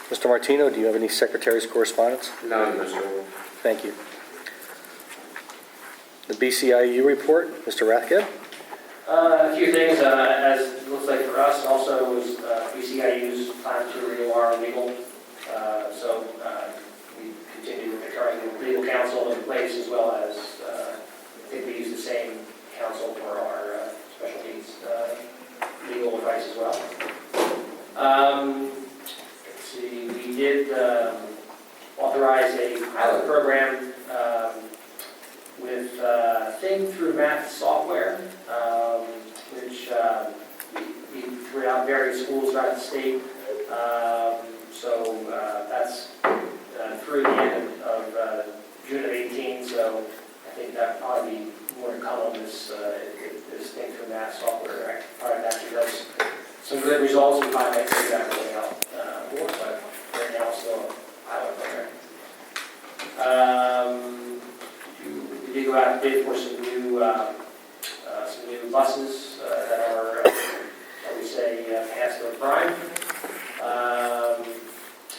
[SPEAKER 1] Mr. Martino, do you have any secretary's correspondence?
[SPEAKER 4] None, Mr. Wolf.
[SPEAKER 1] Thank you. The BCIU report, Mr. Rathgeb?
[SPEAKER 12] A few things, as it looks like for us, also was BCIU's time to renew our legal. So we continue with the current legal counsel in place, as well as, I think we use the same counsel for our special needs legal advice as well. Let's see, we did authorize a pilot program with Think Through Math software, which we threw out various schools throughout the state. So that's through the end of June of 18, so I think that ought to be more to come on this Think Through Math software. It actually does some good results. We might make that rolling out more, but right now it's still a pilot program. We did go out and bid for some new buses that are, shall we say, past their prime.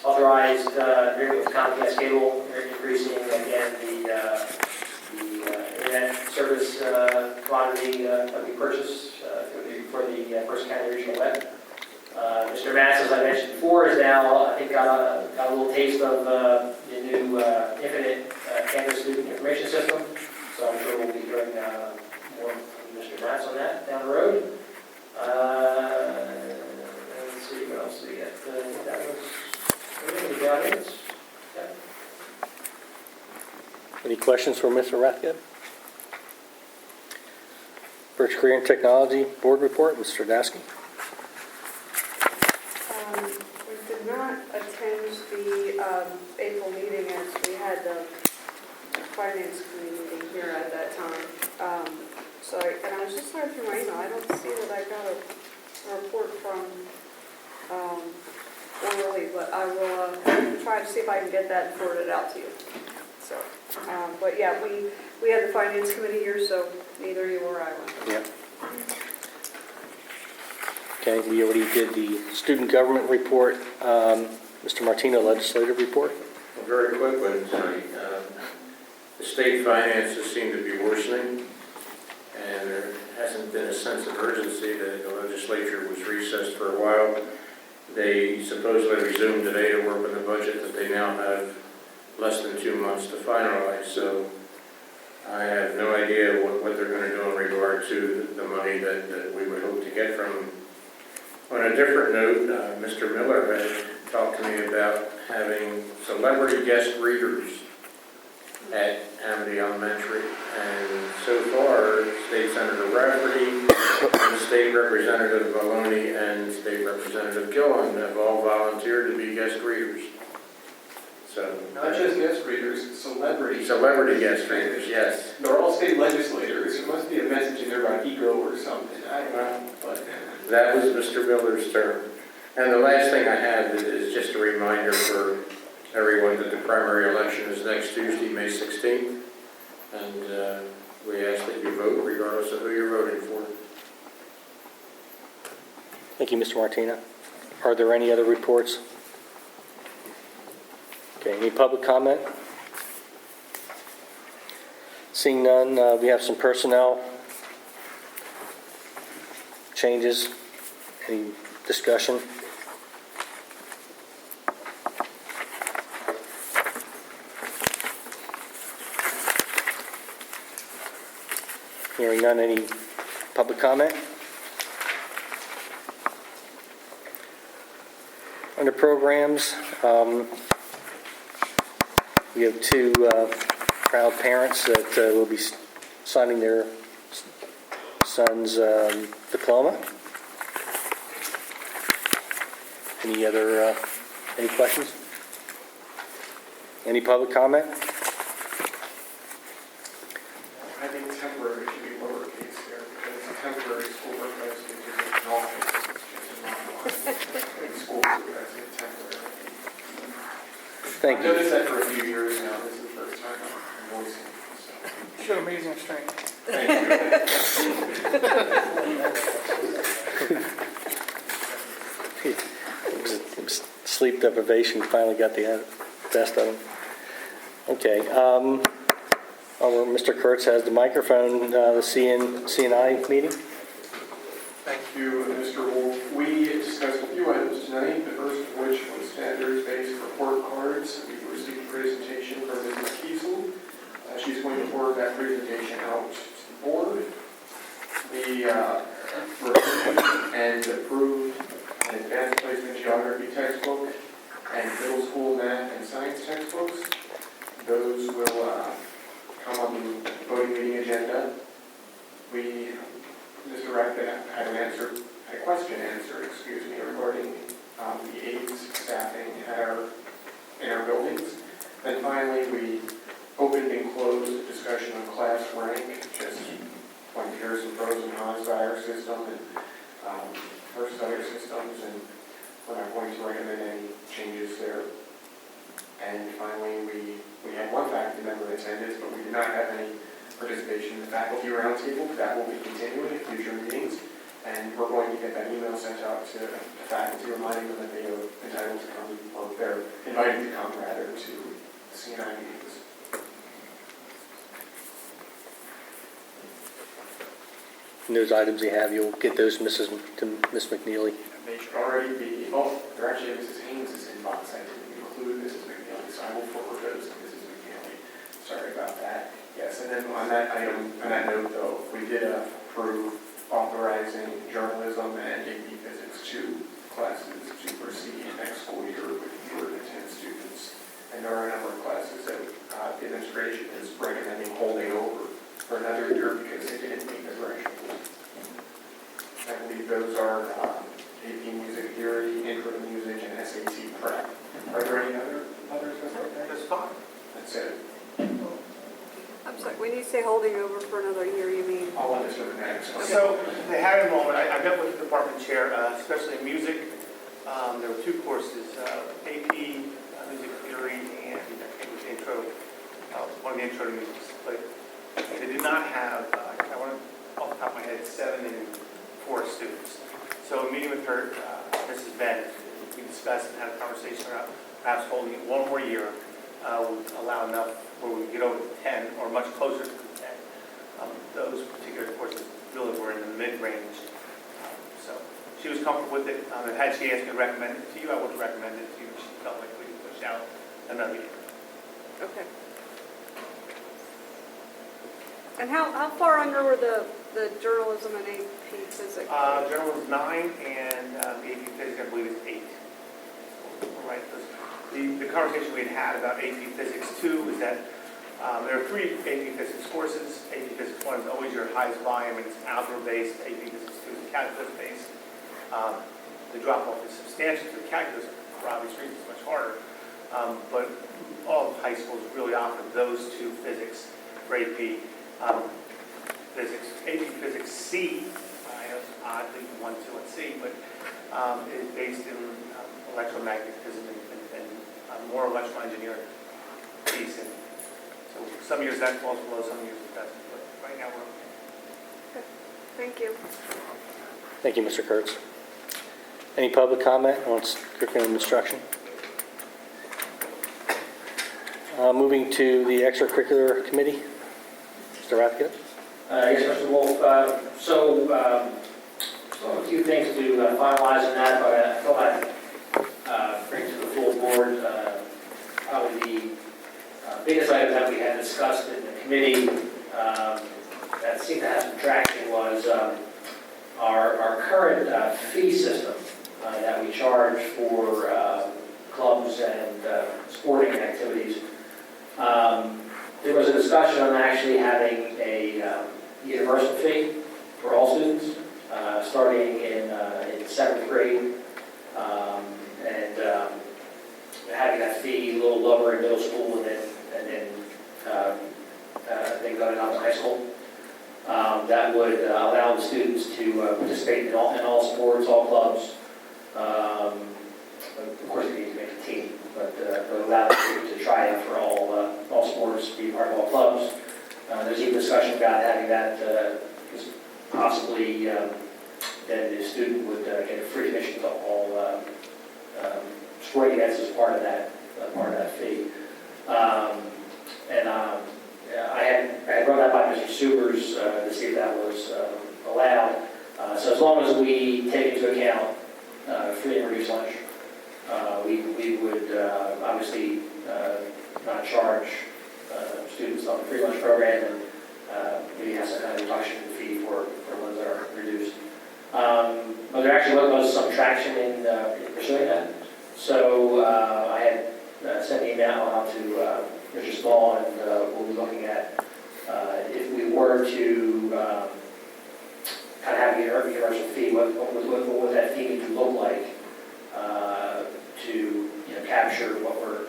[SPEAKER 12] Authorized agreement with Comcast Cable, increasing again the internet service quantity that we purchased for the First County Regional Web. Mr. Matz, as I mentioned before, is now, I think, got a little taste of the new Infinite Campus Student Information System. So I'm sure we'll be hearing more from Mr. Matz on that down the road. Let's see, what else do we get? I think that was really about it. Yeah.
[SPEAKER 1] Any questions for Mr. Rathgeb? Birch Career and Technology Board Report, Mr. Dasky.
[SPEAKER 7] We did not attend the April meeting as we had the finance committee meeting here at that time. And I was just going through my email. I don't see that I got a report from orally, but I will try to see if I can get that and forward it out to you. So, but yeah, we had the finance committee here, so neither you or I went.
[SPEAKER 1] Yeah. Okay, we already did the student government report. Mr. Martino, legislative report.
[SPEAKER 4] A very quick one tonight. The state finances seem to be worsening, and there hasn't been a sense of urgency. The legislature was recessed for a while. They supposedly resumed today to work on the budget that they now have less than 2 months to finalize. So I have no idea what they're going to do in regard to the money that we would hope to get from them. On a different note, Mr. Miller had talked to me about having celebrity guest readers at Amity Elementary, and so far, State Senator Rafferty, State Representative Maloney, and State Representative Gillen have all volunteered to be guest readers. So
[SPEAKER 5] Not just guest readers, celebrities.
[SPEAKER 4] Celebrity guest readers, yes.
[SPEAKER 5] They're all state legislators. There must be a message in there about ego or something. I don't know, but.
[SPEAKER 4] That was Mr. Miller's term. And the last thing I have is just a reminder for everyone that the primary election is next Tuesday, May 16th. And we ask that you vote regardless of who you're voting for.
[SPEAKER 1] Thank you, Mr. Martino. Are there any other reports? Okay, any public comment? Seeing none, we have some personnel changes. Any discussion? Hearing none, any public comment? Under programs, we have two proud parents that will be signing their son's diploma. Any questions? Any public comment?
[SPEAKER 5] I think temporary should be lowercase there, because it's a temporary school board president, which is an office, it's not a school board president, temporary.
[SPEAKER 1] Thank
[SPEAKER 5] I've
[SPEAKER 1] you.
[SPEAKER 5] noticed that for a few years now, this is the first time I'm voicing it, so.
[SPEAKER 11] Show amazing strength.
[SPEAKER 5] Thank you.
[SPEAKER 1] It was sleep deprivation finally got the best of him. Okay. Mr. Kurtz has the microphone, the CNI meeting.
[SPEAKER 5] Thank you, Mr. Wolf. We discussed a few items tonight, the first of which was standards-based report cards. We received a presentation from Mrs. Kiesel. She's going to forward that presentation out to the board. We reviewed and approved an advanced placement geography textbook and middle school math and science textbooks. Those will come on the voting meeting agenda. Mr. Rackett had a question answered, regarding the aides staffing in our buildings. And finally, we opened and closed a discussion on class rank, just went through some pros and cons by our system and versus other systems, and we're not going to recommend any changes there. And finally, we had one faculty member in attendance, but we did not have any participation in the faculty roundtable. That will be continuing at future meetings, and we're going to get that email sent out to the faculty reminding them that they are entitled to come, or they're invited to come rather to the CNI meetings.
[SPEAKER 1] And those items you have, you'll get those to Ms. McNeely.
[SPEAKER 5] They should already be, they're actually in Mrs. Haynes' inbox. I didn't include Mrs. McNeely, so I will forward those to Mrs. McNeely. Sorry about that. Yes, and then on that item, on that note though, we did approve authorizing journalism and AP Physics 2 classes to proceed next school year with fewer than 10 students. And there are a number of classes that the administration is recommending holding over for another year because they didn't meet the threshold. I believe those are AP Music Theory, Intro to Music, and SAT Prep. Are there any others?
[SPEAKER 9] That's fine.
[SPEAKER 5] That's it.
[SPEAKER 7] I'm sorry, when you say holding over for another year, you mean?
[SPEAKER 5] I'll let Mr. next.
[SPEAKER 16] So they had enrollment. I met with the department chair, especially in music. There were two courses, AP Music Theory and it was intro, one of the intro to music. But they did not have, I want to, off the top of my head, 7 and 4 students. So a meeting with her, Mrs. Bennett, we discussed and had a conversation about perhaps holding it one more year would allow enough where we get over to 10 or much closer to the 10. Those particular courses really were in the mid-range. So she was comfortable with it. And had she asked me to recommend it to you, I would have recommended it to you. She felt like we could push out another year.
[SPEAKER 7] Okay. And how far under were the journalism and AP Physics?
[SPEAKER 16] Journalism is 9 and AP Physics, I believe, is 8. Right. The conversation we had about AP Physics 2 is that there are 3 AP Physics courses. AP Physics 1 is always your highest volume, and it's algebra-based. AP Physics 2 is calculus-based. The drop-off is substantial to the calculus, for obvious reasons, it's much harder. But all of high schools really offer those 2 physics for AP Physics. AP Physics C, I know it's oddly 1, 2, and C, but is based in electromagnetism and more electrical engineering piece. And so some years that falls below, some years it doesn't. But right now we're okay.
[SPEAKER 7] Thank you.
[SPEAKER 1] Thank you, Mr. Kurtz. Any public comment on curriculum instruction? Moving to the extracurricular committee. Mr. Rathke?
[SPEAKER 12] Yes, Mr. Wolf. So a few things to finalize on that, but I thought I'd bring to the full board probably the biggest item that we had discussed in the committee that seemed to have some traction was our current fee system that we charge for clubs and sporting activities. There was a discussion on actually having a universal fee for all students, starting in 7th grade, and having that fee a little lower in middle school then going on to high school. That would allow the students to participate in all sports, all clubs. Of course, they need to make a team, but allow them to try out for all sports, be part of all clubs. There's even discussion about having that possibly then the student would get free admission to all sporting events as part of that fee. I had run that by Mr. Subers to see if that was allowed. So as long as we take into account free and reduced lunch, we would obviously not charge students on the free lunch program, and maybe have some kind of reduction in fee for ones that are reduced. But there actually was some traction in pursuing that. So I had sent an email out to Mr. Small, and we'll be looking at if we were to kind of have a universal fee, what would that fee need to look like to capture what we're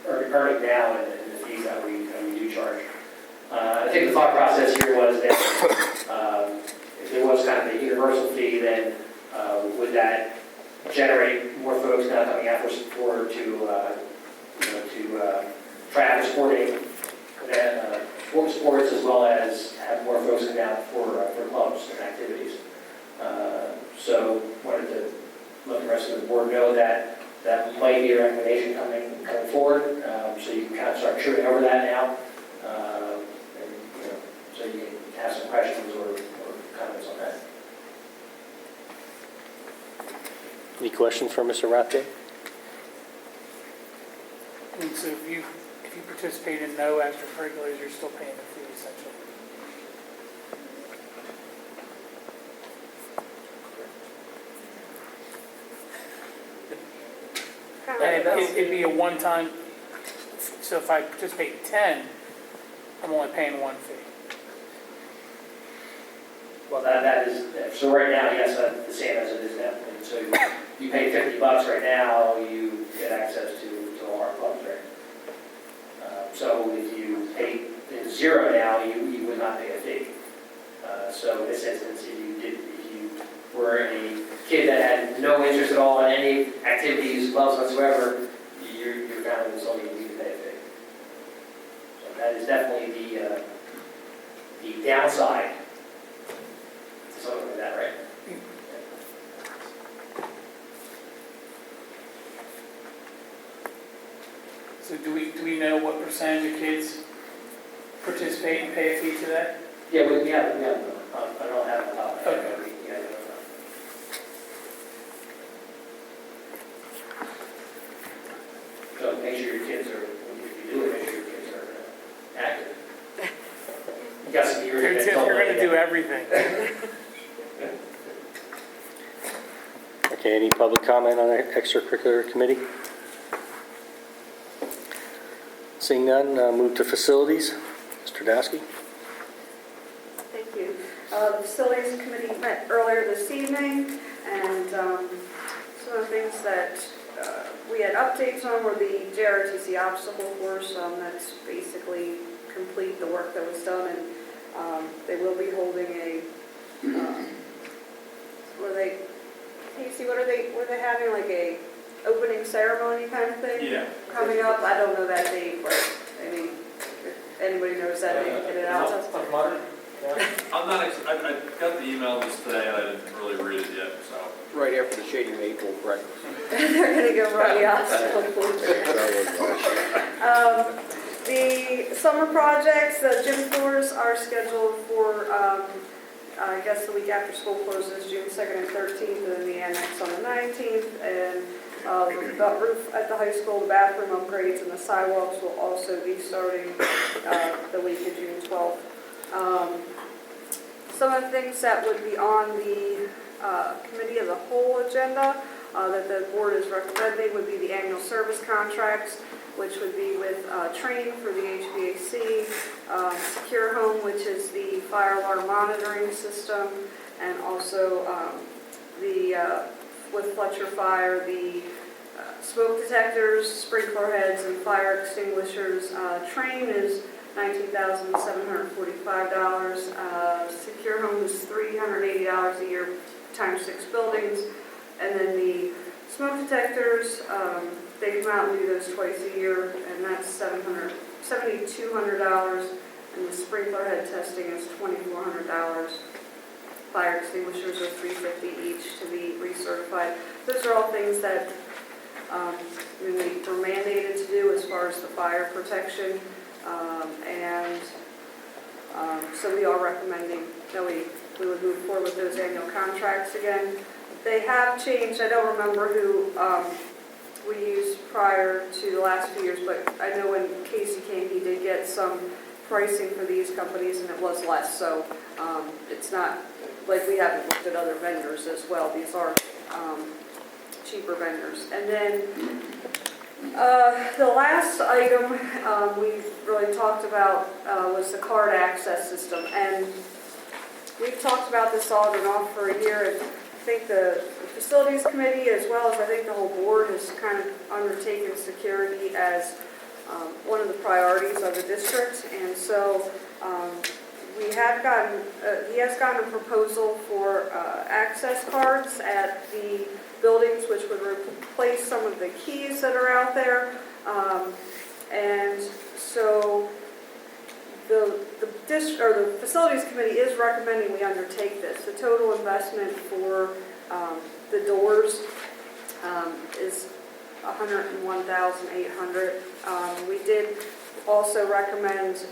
[SPEAKER 12] earning now and the fees that we do charge. I think the thought process here was that if there was kind of a universal fee, then would that generate more folks now coming out to try out for sports, as well as have more folks come out for clubs and activities. So wanted to let the rest of the board know that might be a recommendation coming forward. So you can kind of start chewing over that now, so you can have some questions or comments on that.
[SPEAKER 1] Any questions for Mr. Rathke?
[SPEAKER 11] So if you participate in no extracurriculars, you're still paying the fee essentially. And it'd be a one-time, so if I participate in 10, I'm only paying one fee.
[SPEAKER 12] Well, that is, so right now, yes, that's the same as it is now. And so you pay $50 right now, you get access to all our clubs, right? So if you pay $0 now, you would not pay a fee. So in this instance, if you were a kid that had no interest at all in any activities, clubs whatsoever, your family would still need to pay a fee. So that is definitely the downside. Something like that, right?
[SPEAKER 11] So do we know what percentage of kids participate and pay a fee to that?
[SPEAKER 12] Yeah, we have I don't have it up.
[SPEAKER 11] Okay.
[SPEAKER 12] So make sure your kids are, if you do it, make sure your kids are active. You got some years.
[SPEAKER 11] They're going to do everything.
[SPEAKER 1] Okay, any public comment on the extracurricular committee? Seeing none, move to facilities. Mr. Dasky.
[SPEAKER 7] Thank you. The Facilities Committee met earlier this evening, and some of the things that we had updates on were the JRTC obstacle course. That's basically complete the work that was done, and they will be holding a, Casey, were they having like a opening ceremony kind of thing?
[SPEAKER 17] Yeah.
[SPEAKER 7] Coming up? I don't know that date, but maybe if anybody knows that, they can get it out.
[SPEAKER 17] I got the email just today and I didn't really read it yet, so.
[SPEAKER 13] Right after the Shady Maple breakfast.
[SPEAKER 7] They're going to go run the obstacle course. The summer projects, the gym tours are scheduled for, I guess the week after school closes, June 2nd and 13th, and then the annex on the 19th. And the roof at the high school, the bathroom upgrades, and the sidewalks will also be starting the week of June 12th. Some of the things that would be on the committee of the whole agenda that the board is recommending would be the annual service contracts, which would be with training for the HVAC, Secure Home, which is the fire alarm monitoring system, and also with Fletcher Fire, the Smoke detectors, sprinkler heads, and fire extinguishers. Train is $19,745. Secure Home is $380 a year times 6 buildings. And then the smoke detectors, they come out and do those twice a year, and that's $7,200. And the sprinkler head testing is $2,400. Fire extinguishers are $350 each to be recertified. Those are all things that we were mandated to do as far as the fire protection. So we are recommending that we would move forward with those annual contracts again. They have changed. I don't remember who we used prior to the last few years, but I know when Casey came, he did get some pricing for these companies, and it was less. So it's not like we haven't looked at other vendors as well. These are cheaper vendors. And then the last item we really talked about was the card access system. And we've talked about this on and off for a year. And I think the facilities committee, as well as I think the whole board, has kind of undertaken security as one of the priorities of the district. And so we have gotten, he has gotten a proposal for access cards at the buildings, which would replace some of the keys that are out there. And so the facilities committee is recommending we undertake this. The total investment for the doors is $101,800. We did also recommend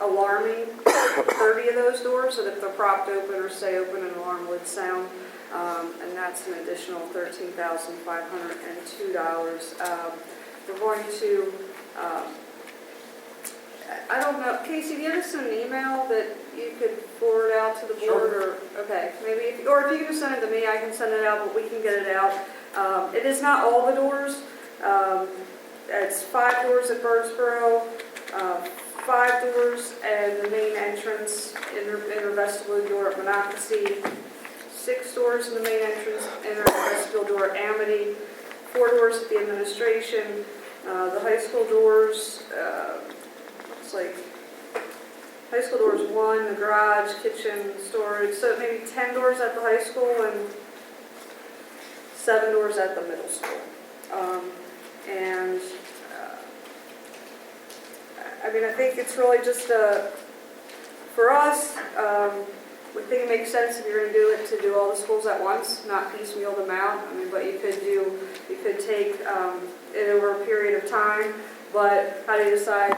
[SPEAKER 7] alarming 30 of those doors, so that if they're propped open or stay open, an alarm would sound. And that's an additional $13,502. We're going to, I don't know, Casey, do you have an email that you could forward out to the board? Or okay, maybe, if you can just send it to me, I can send it out, but we can get it out. It is not all the doors. It's 5 doors at Birdsboro, 5 doors, and the main entrance, inner vestibule door at Monocacy, 6 doors in the main entrance, inner vestibule door at Amity, 4 doors at the administration, the high school doors, looks like high school doors 1, the garage, kitchen, storage, so maybe 10 doors at the high school and 7 doors at the middle school. I think it's really just for us, we think it makes sense if you're going to do it to do all the schools at once, not piecemeal them out. But you could take it over a period of time. But how do you decide,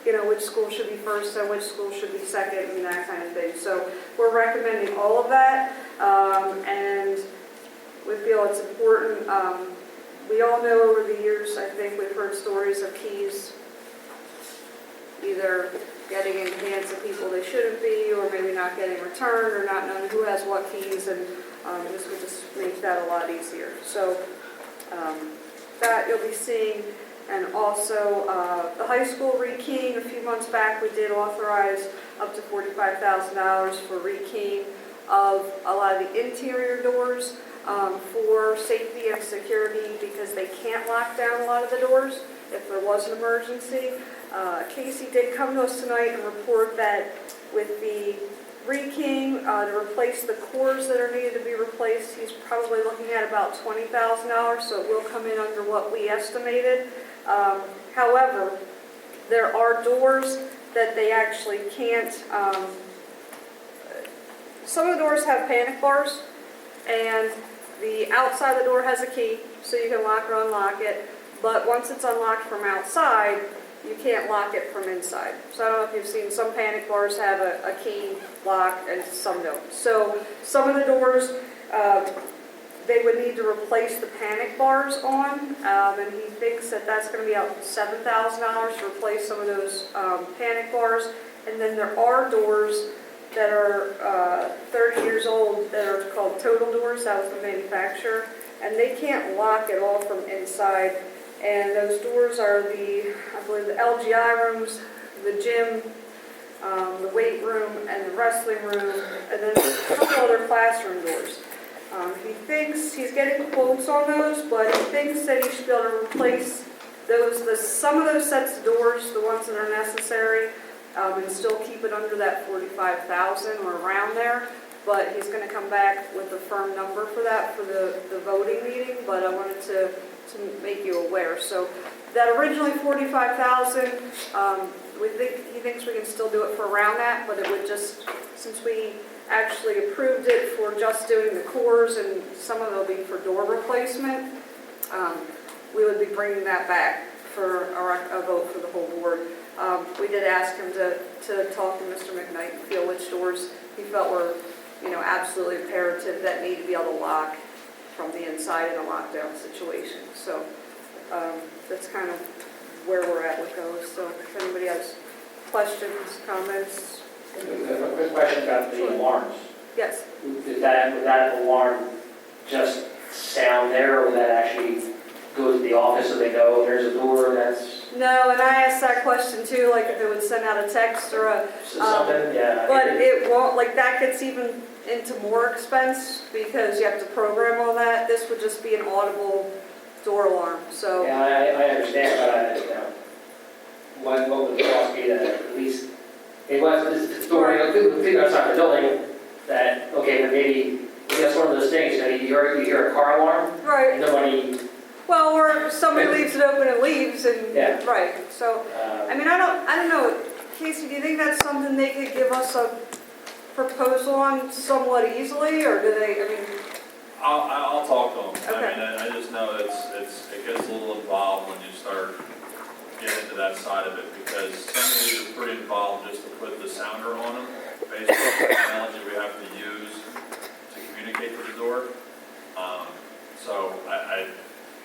[SPEAKER 7] which school should be first and which school should be second, and that kind of thing. So we're recommending all of that, and we feel it's important. We all know over the years, I think we've heard stories of keys either getting in the hands of people they shouldn't be, or maybe not getting returned, or not knowing who has what keys, and this would just make that a lot easier. So that you'll be seeing. And also the high school rekeying, a few months back we did authorize up to $45,000 for rekeying of a lot of the interior doors for safety and security, because they can't lock down a lot of the doors if there was an emergency. Casey did come to us tonight and report that with the rekeying to replace the cores that are needed to be replaced, he's probably looking at about $20,000, so it will come in under what we estimated. However, there are doors that they actually can't, some of the doors have panic bars, and the outside of the door has a key, so you can lock or unlock it, but once it's unlocked from outside, you can't lock it from inside. So I don't know if you've seen, some panic bars have a key lock and some don't. So some of the doors, they would need to replace the panic bars on, and he thinks that that's going to be about $7,000 to replace some of those panic bars. And then there are doors that are 30 years old that are called total doors. That was the manufacturer, and they can't lock at all from inside. And those doors are I believe the LGI rooms, the gym, the weight room, and the wrestling room, and then a couple other classroom doors. He thinks, he's getting quotes on those, but he thinks that he should be able to replace some of those sets of doors, the ones that are necessary, and still keep it under that 45,000 or around there. But he's going to come back with a firm number for that for the voting meeting, but I wanted to make you aware. So that originally 45,000, he thinks we can still do it for around that, but it would just, since we actually approved it for just doing the cores and some of it will be for door replacement, we would be bringing that back for a vote for the whole board. We did ask him to talk to Mr. McKnight and feel which doors he felt were, absolutely imperative that need to be able to lock from the inside in a lockdown situation. So that's kind of where we're at with those. So if anybody has questions, comments.
[SPEAKER 12] A quick question about the alarms.
[SPEAKER 7] Yes.
[SPEAKER 12] Would that alarm just sound there, or would that actually go to the office so they know there's a door that's...
[SPEAKER 7] No, and I asked that question too, like if it would send out a text or a...
[SPEAKER 12] something, yeah.
[SPEAKER 7] But it won't, like that gets even into more expense because you have to program all that. This would just be an audible door alarm, so...
[SPEAKER 12] Yeah, I understand, but what would the cost be to at least... It was this story, outside the building, that, okay, but maybe that's one of those things, you hear a car alarm,
[SPEAKER 7] Right.
[SPEAKER 12] and nobody...
[SPEAKER 7] Well, or somebody leaves it open and leaves, and
[SPEAKER 12] Yeah.
[SPEAKER 7] right. So, I mean, I don't know, Casey. Do you think that's something they could give us a proposal on somewhat easily, or do they? I mean,
[SPEAKER 17] I'll talk to them.
[SPEAKER 7] Okay.
[SPEAKER 17] I mean, I just know it gets a little involved when you start getting into that side of it, because some of these are pretty involved just to put the sounder on them, based on the technology we have to use to communicate to the door. So I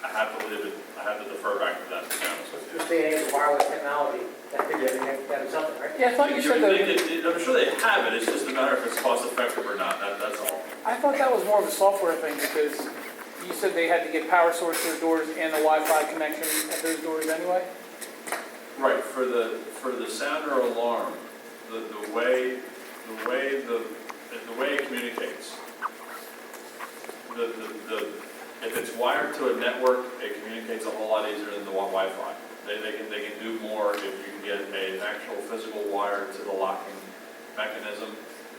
[SPEAKER 17] have to leave it, I have to defer back to them, to be honest with you.
[SPEAKER 12] This day and age of wireless technology, that could be something, right?
[SPEAKER 11] Yeah, I thought you said that.
[SPEAKER 17] I'm sure they have it, it's just a matter if it's cost effective or not, that's all.
[SPEAKER 11] I thought that was more of a software thing because you said they had to get power source to the doors and the Wi-Fi connection at those doors anyway?
[SPEAKER 17] Right, for the sounder alarm, the way it communicates, if it's wired to a network, it communicates a whole lot easier than the Wi-Fi. They can do more if you can get an actual physical wire to the locking mechanism.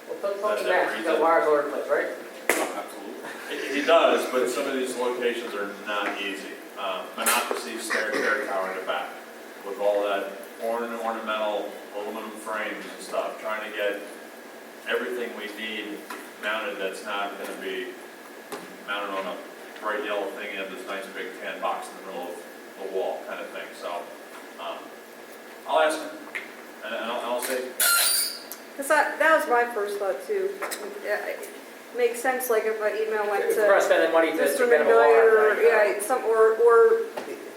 [SPEAKER 12] Well, talk to Max, he's got wires all over the place, right?
[SPEAKER 17] Absolutely. He does, but some of these locations are not easy. Monocacy stair tower in the back with all that ornamental aluminum frames and stuff, trying to get everything we need mounted that's not going to be mounted on a bright yellow thing and have this nice big tan box in the middle of the wall kind of thing. So I'll ask him and I'll say.
[SPEAKER 7] because that was my first thought too. It makes sense, like if an email went to
[SPEAKER 12] We're spending money to
[SPEAKER 7] Mr.
[SPEAKER 12] get them
[SPEAKER 7] McKnight
[SPEAKER 12] alarm.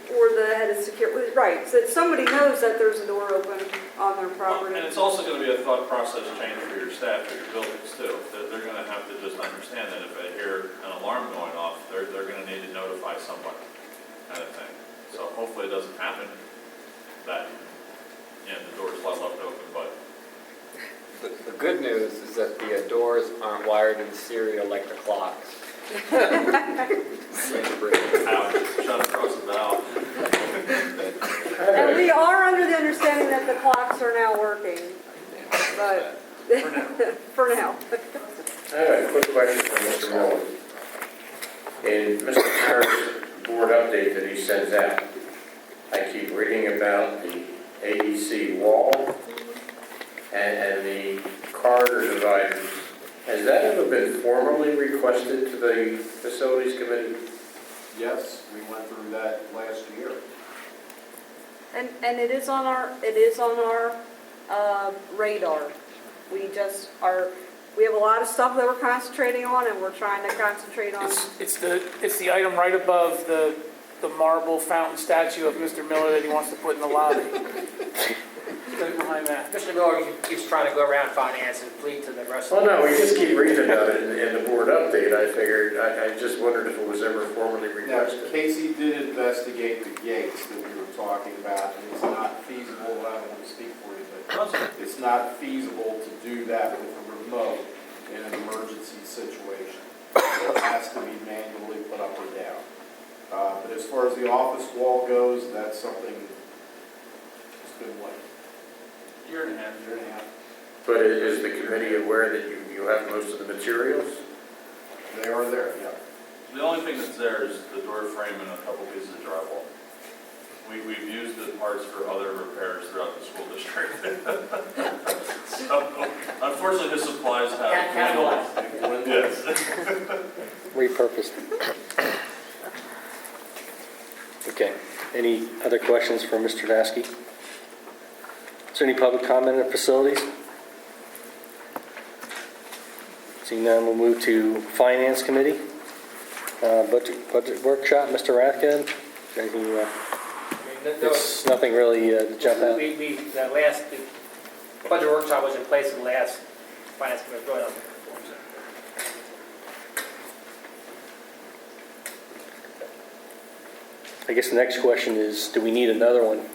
[SPEAKER 7] or the head of security, right? So that somebody knows that there's a door open on their property.
[SPEAKER 17] And it's also going to be a thought process change for your staff at your buildings too. They're going to have to just understand that if they hear an alarm going off, they're going to need to notify someone, kind of thing. So hopefully it doesn't happen that the door's left open, but.
[SPEAKER 18] The good news is that the doors aren't wired in serial like the clocks.
[SPEAKER 17] Ouch, shut across the valve.
[SPEAKER 7] And we are under the understanding that the clocks are now working, but for now.
[SPEAKER 4] I have a quick question for Mr. Miller. In Mr. Kerr's board update that he sends out, I keep reading about the AEC wall and the corridor dividers. Has that ever been formally requested to the facilities committee?
[SPEAKER 19] Yes, we went through that last year.
[SPEAKER 7] And it is on our radar. We have a lot of stuff that we're concentrating on, and we're trying to concentrate on.
[SPEAKER 11] It's the item right above the marble fountain statue of Mr. Miller that he wants to put in the lobby. Right behind that.
[SPEAKER 12] Mr. Miller keeps trying to go around finance and plead to the rest
[SPEAKER 4] Well,
[SPEAKER 12] of
[SPEAKER 4] no, we just keep reading about it in the board update. I figured, I just wondered if it was ever formally
[SPEAKER 19] Now,
[SPEAKER 4] requested.
[SPEAKER 19] Casey did investigate the gates that we were talking about, and it's not feasible, I don't want to speak for you, but it's not feasible to do that with a remote in an emergency situation. has to be manually put up or down. But as far as the office wall goes, that's something that's been what,
[SPEAKER 17] Year and a half.
[SPEAKER 19] year and a half?
[SPEAKER 4] But is the committee aware that you have most of the materials?
[SPEAKER 19] They are there, yeah.
[SPEAKER 17] The only thing that's there is the door frame and a couple pieces of drywall. We've used the parts for other repairs throughout the school district. So, unfortunately, the supplies have.
[SPEAKER 12] Capitalized.
[SPEAKER 17] Yes.
[SPEAKER 1] Repurposed. Okay. Any other questions for Mr. Dasky? Is there any public comment on facilities? Seeing none, we'll move to Finance Committee. Budget workshop, Mr. Rathke. Anything, it's nothing really to jump out.
[SPEAKER 12] The budget workshop was in place in the last finance committee. Go ahead.
[SPEAKER 1] I guess the next question is, do we need another one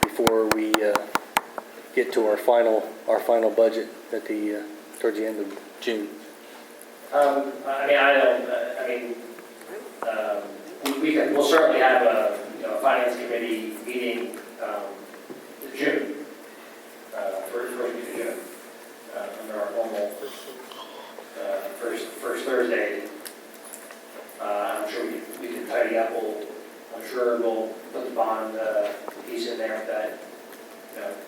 [SPEAKER 1] before we get to our final budget at the towards the end of June?
[SPEAKER 12] We'll certainly have a finance committee meeting in June, first week of June, under our normal first Thursday. I'm sure we can tidy up. I'm sure we'll put the bond piece in there that,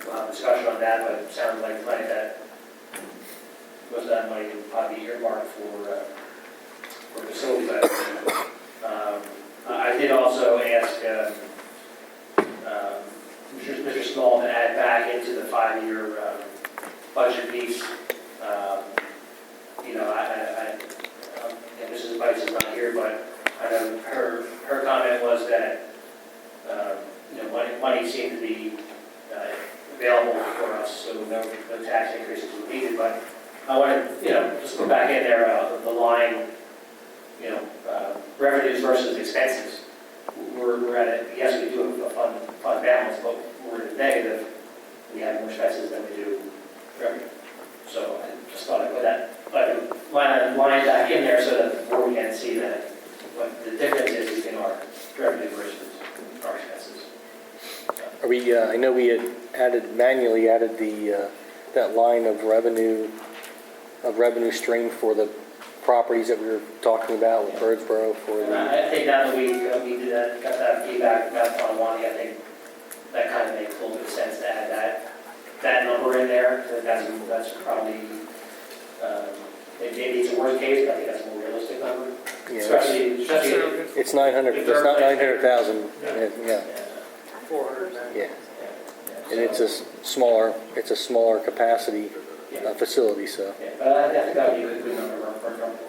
[SPEAKER 12] we'll have a discussion on that, but it sounds like tonight that most of that money will probably be earmarked for facilities. I did also ask Mr. Small to add back into the 5-year budget piece. And Mrs. Bites is not here, but I know her comment was that money seemed to be available for us, so no tax increases were needed. But I want to just put back in there the line, revenues versus expenses. We're at it. Yes, we do have a fund balance, but we're in the negative. We have more expenses than we do revenue. So I just thought I'd put that line back in there so that the board can see that what the difference is between our revenue versus our expenses.
[SPEAKER 1] Are we? I know we had manually added the that line of revenue stream for the properties that we were talking about with Birdsboro for the.
[SPEAKER 12] I think now that we did that, got that feedback, got on one, I think that kind of makes a little bit of sense to add that number in there. That's probably maybe it's a worst case, but I think that's a more realistic number.
[SPEAKER 1] Yeah,
[SPEAKER 12] Especially
[SPEAKER 1] it's 900. It's not 900,000. Yeah.
[SPEAKER 5] 400 now.
[SPEAKER 1] Yeah. And it's a smaller capacity facility. So.
[SPEAKER 12] Yeah, but I think that would be a good number for example.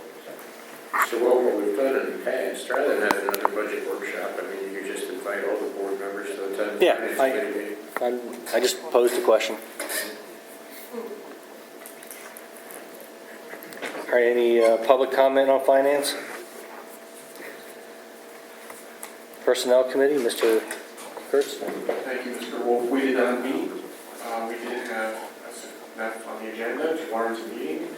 [SPEAKER 4] So what we've done in the past, rather than having another budget workshop, I mean, you just invite all the board members to attend.
[SPEAKER 1] Yeah,
[SPEAKER 4] the finance committee meeting.
[SPEAKER 1] I just posed a question. All right, any public comment on finance? Personnel Committee, Mr. Kurtz.
[SPEAKER 5] Thank you, Mr. Wolf. We did not meet. We didn't have enough on the agenda to warrant a meeting.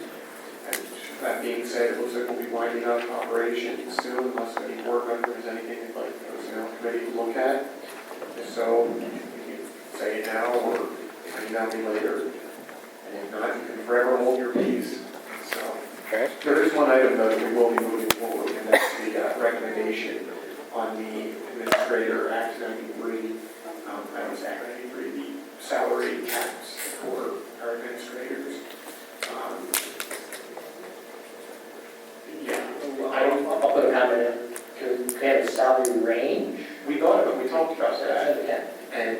[SPEAKER 5] And that being said, it looks like we'll be winding up operations soon unless any board member has anything they'd like the personnel committee to look at. If so, you can say it now or email me later. And if not, you can forever hold your peace. So there is one item though that we will be moving forward, and that's the recommendation on the Administrator Act 93. That was Act 93, the salary caps for our administrators.
[SPEAKER 12] I'll put a comment in. Can we have a salary range?
[SPEAKER 5] We thought of it, we talked about that. And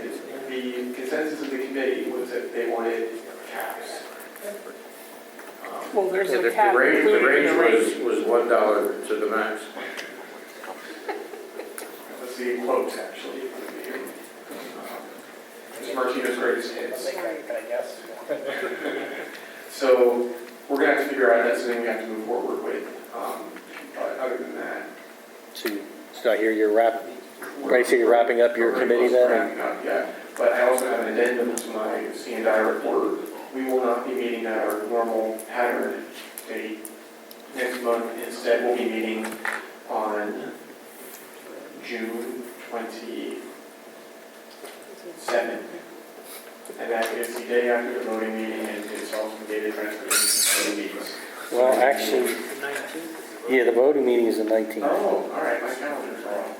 [SPEAKER 5] the consensus of the committee was that they wanted caps.
[SPEAKER 11] Well, there's
[SPEAKER 4] Yeah,
[SPEAKER 11] a cap
[SPEAKER 4] the range
[SPEAKER 11] included
[SPEAKER 4] was $1 to the max.
[SPEAKER 5] Let's see quotes actually. Ms. Martinez greatest hits.
[SPEAKER 12] Can I guess?
[SPEAKER 5] So we're going to have to figure out that's something we have to move forward with. But other than that.
[SPEAKER 1] So I hear you're wrapping up your committee then?
[SPEAKER 5] Wrapping up, yeah. But I also have an addendum to my C&I report. We will not be meeting at our normal pattern date next month. Instead, we'll be meeting on June 27th. And that is the day after the voting meeting, and it's also the day the transportation meetings.
[SPEAKER 1] Well, actually, yeah, the voting meeting is the 19th.
[SPEAKER 5] Oh, all right, my calendar's wrong.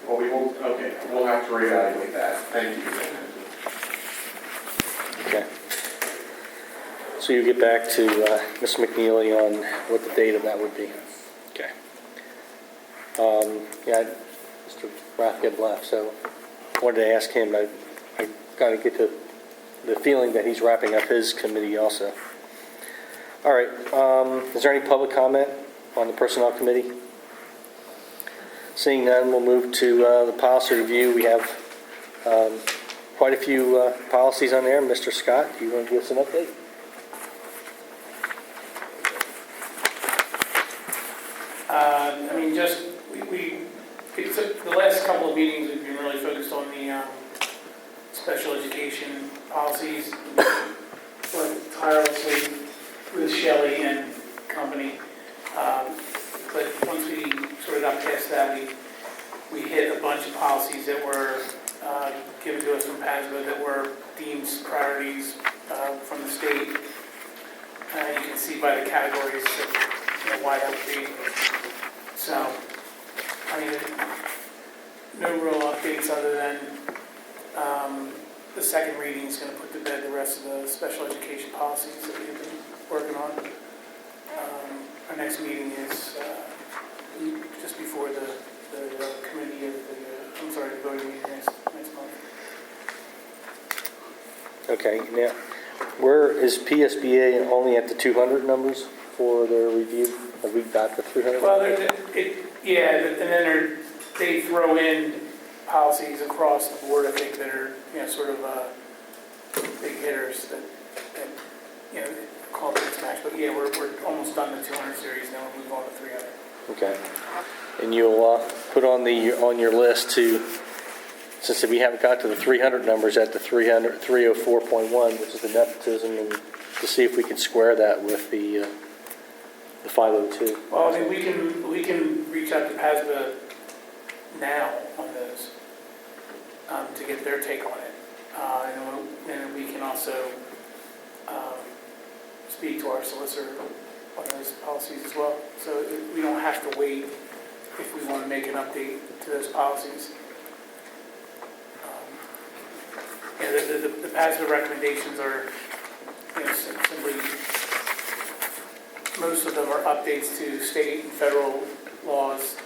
[SPEAKER 5] Well, we will, okay, we'll have to reevaluate that. Thank you.
[SPEAKER 1] Okay. So you get back to Ms. McNeely on what the date of that would be. Okay. Yeah, Mr. Rathgeb left, so I wanted to ask him. I got to get the feeling that he's wrapping up his committee also. All right. Is there any public comment on the Personnel Committee? Seeing none, we'll move to the policy review. We have quite a few policies on there. Mr. Scott, do you want to give us an update?
[SPEAKER 11] The last couple of meetings, we've been really focused on the special education policies. Worked tirelessly with Shelley and company. But once we sort of got past that, we hit a bunch of policies that were given to us from PASBA that were deemed priorities from the state. You can see by the categories that, why that would be. So, I mean, no real updates other than the second reading is going to put to bed the rest of the special education policies that we've been working on. Our next meeting is just before the committee of the voting meeting next month.
[SPEAKER 1] Okay. Now, where is PSBA only at the 200 numbers for their review? Have we got the 300?
[SPEAKER 11] Well, and then they throw in policies across the board, I think, that are, sort of big hitters that call it a match. But yeah, we're almost done the 200 series, now we'll move on to 300.
[SPEAKER 1] Okay. And you'll put on your list to, since we haven't got to the 300 numbers, at the 304.1, which is the nepotism, and to see if we can square that with the 502.
[SPEAKER 11] Well, I mean, we can reach out to PASBA now on those to get their take on it. And we can also speak to our solicitor on those policies as well. So we don't have to wait if we want to make an update to those policies. The PASBA recommendations are simply, most of them are updates to state and federal laws,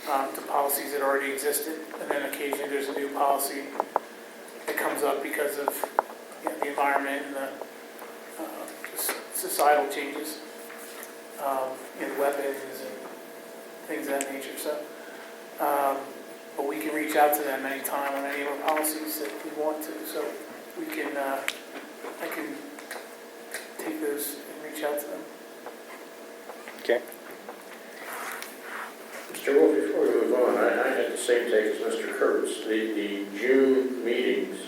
[SPEAKER 11] to policies that already existed, and then occasionally there's a new policy that comes up because of the environment and the societal changes, weapons and things of that nature. So, but we can reach out to them anytime on any of our policies that we want to. So we can, I can take those and reach out to them.
[SPEAKER 1] Okay.
[SPEAKER 4] Mr. Wolf, before we move on, I had the same take as Mr. Kurtz. The June meetings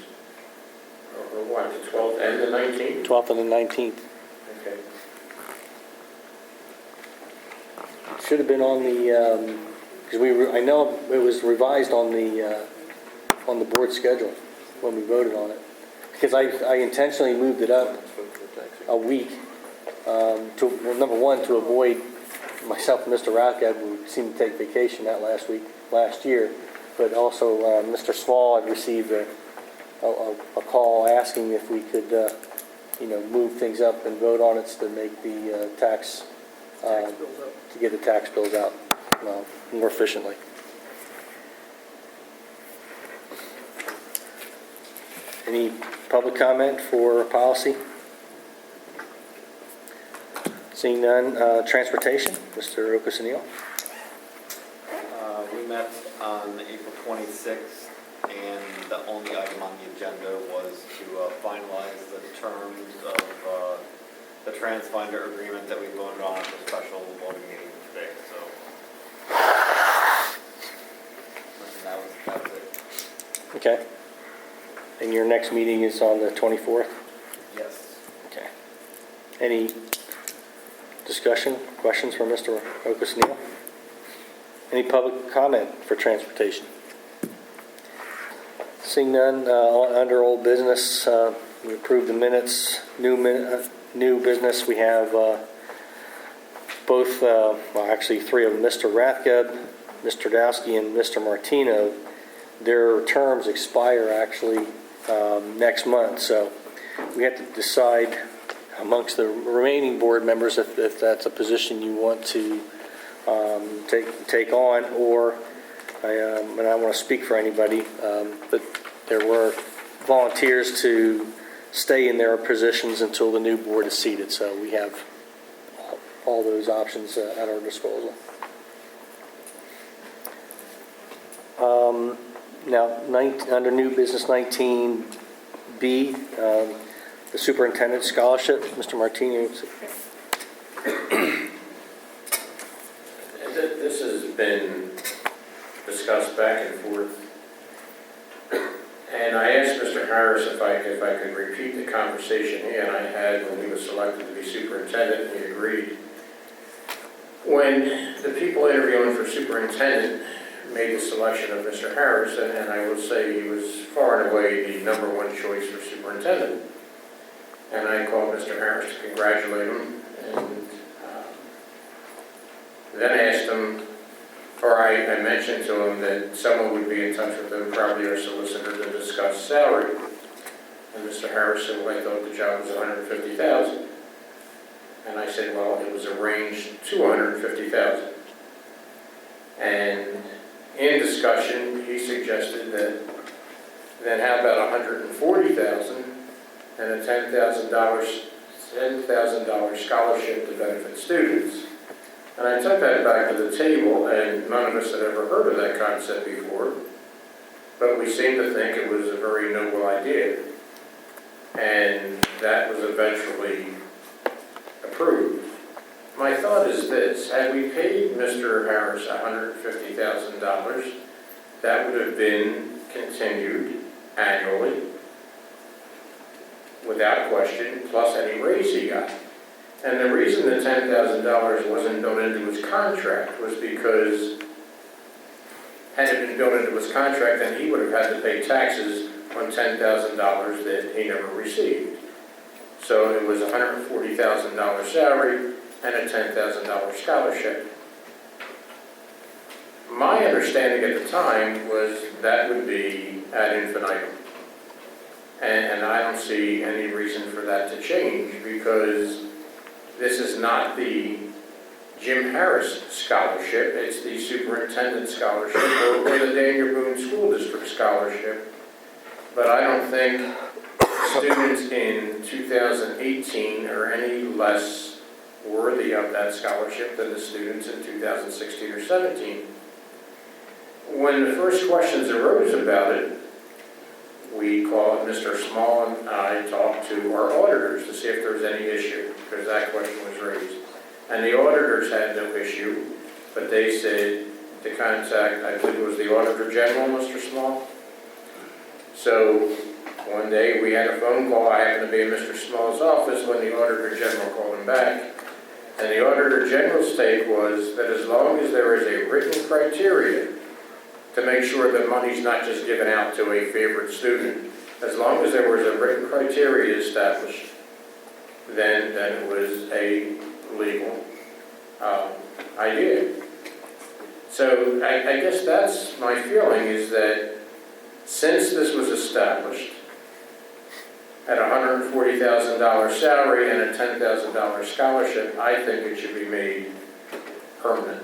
[SPEAKER 4] are what, the 12th and the 19th?
[SPEAKER 1] 12th and the 19th.
[SPEAKER 4] Okay.
[SPEAKER 1] Should have been on the, because I know it was revised on the board schedule when we voted on it. Because I intentionally moved it up a week number one, to avoid myself and Mr. Rathgeb, who seemed to take vacation that last year, but also Mr. Small had received a call asking if we could, move things up and vote on it to make the tax bills up. To get the tax bills out more efficiently. Any public comment for policy? Seeing none, transportation, Mr. Okosanil.
[SPEAKER 18] We met on April 26th, and the only item on the agenda was to finalize the terms of the TransFinder agreement that we voted on at the special voting meeting today. So that was it.
[SPEAKER 1] Okay. And your next meeting is on the 24th?
[SPEAKER 18] Yes.
[SPEAKER 1] Okay. Any discussion, questions from Mr. Ocasio? Any public comment for transportation? Seeing none, under old business, we approved the minutes. New business, we have both, actually three of them, Mr. Rathgeb, Mr. Dowski, and Mr. Martino. Their terms expire actually next month, so we have to decide amongst the remaining board members if that's a position you want to take on, or and I don't want to speak for anybody, but there were volunteers to stay in their positions until the new board is seated, so we have all those options at our disposal. Now, under new business 19B, the superintendent scholarship, Mr. Martinez.
[SPEAKER 4] This has been discussed back and forth. And I asked Mr. Harris if I could repeat the conversation he and I had when he was selected to be superintendent, and he agreed. When the people interviewing for superintendent made the selection of Mr. Harris, and I will say he was far and away the #1 choice for superintendent. And I called Mr. Harris to congratulate him, and then asked him, or I mentioned to him that someone would be in touch with him, probably our solicitor, to discuss salary. And Mr. Harris said, well, I thought the job was $150,000. And I said, well, it was arranged to $150,000. And in discussion, he suggested that, then how about $140,000 and a $10,000 scholarship to benefit students? And I took that back to the table, and none of us had ever heard of that concept before, but we seemed to think it was a very noble idea. And that was eventually approved. My thought is this: had we paid Mr. Harris $150,000, that would have been continued annually, without question, plus any raise he got. And the reason the $10,000 wasn't built into his contract was because had it been built into his contract, then he would have had to pay taxes on $10,000 that he never received. So it was a $140,000 salary and a $10,000 scholarship. My understanding at the time was that would be ad infinitum. And I don't see any reason for that to change, because this is not the Jim Harris Scholarship, it's the Superintendent Scholarship or the Daniel Boone School District Scholarship. But I don't think students in 2018 are any less worthy of that scholarship than the students in 2016 or 17. When the first questions arose about it, we called Mr. Small and I talked to our auditors to see if there was any issue, because that question was raised. And the auditors had no issue, but they said to contact, I believe it was the Auditor General, Mr. Small. So one day we had a phone call. I happened to be in Mr. Small's office when the Auditor General called him back. And the Auditor General's take was that as long as there is a written criteria to make sure that money's not just given out to a favorite student, as long as there was a written criteria established, then it was a legal idea. So I guess that's my feeling, is that since this was established at a $140,000 salary and a $10,000 scholarship, I think it should be made permanent.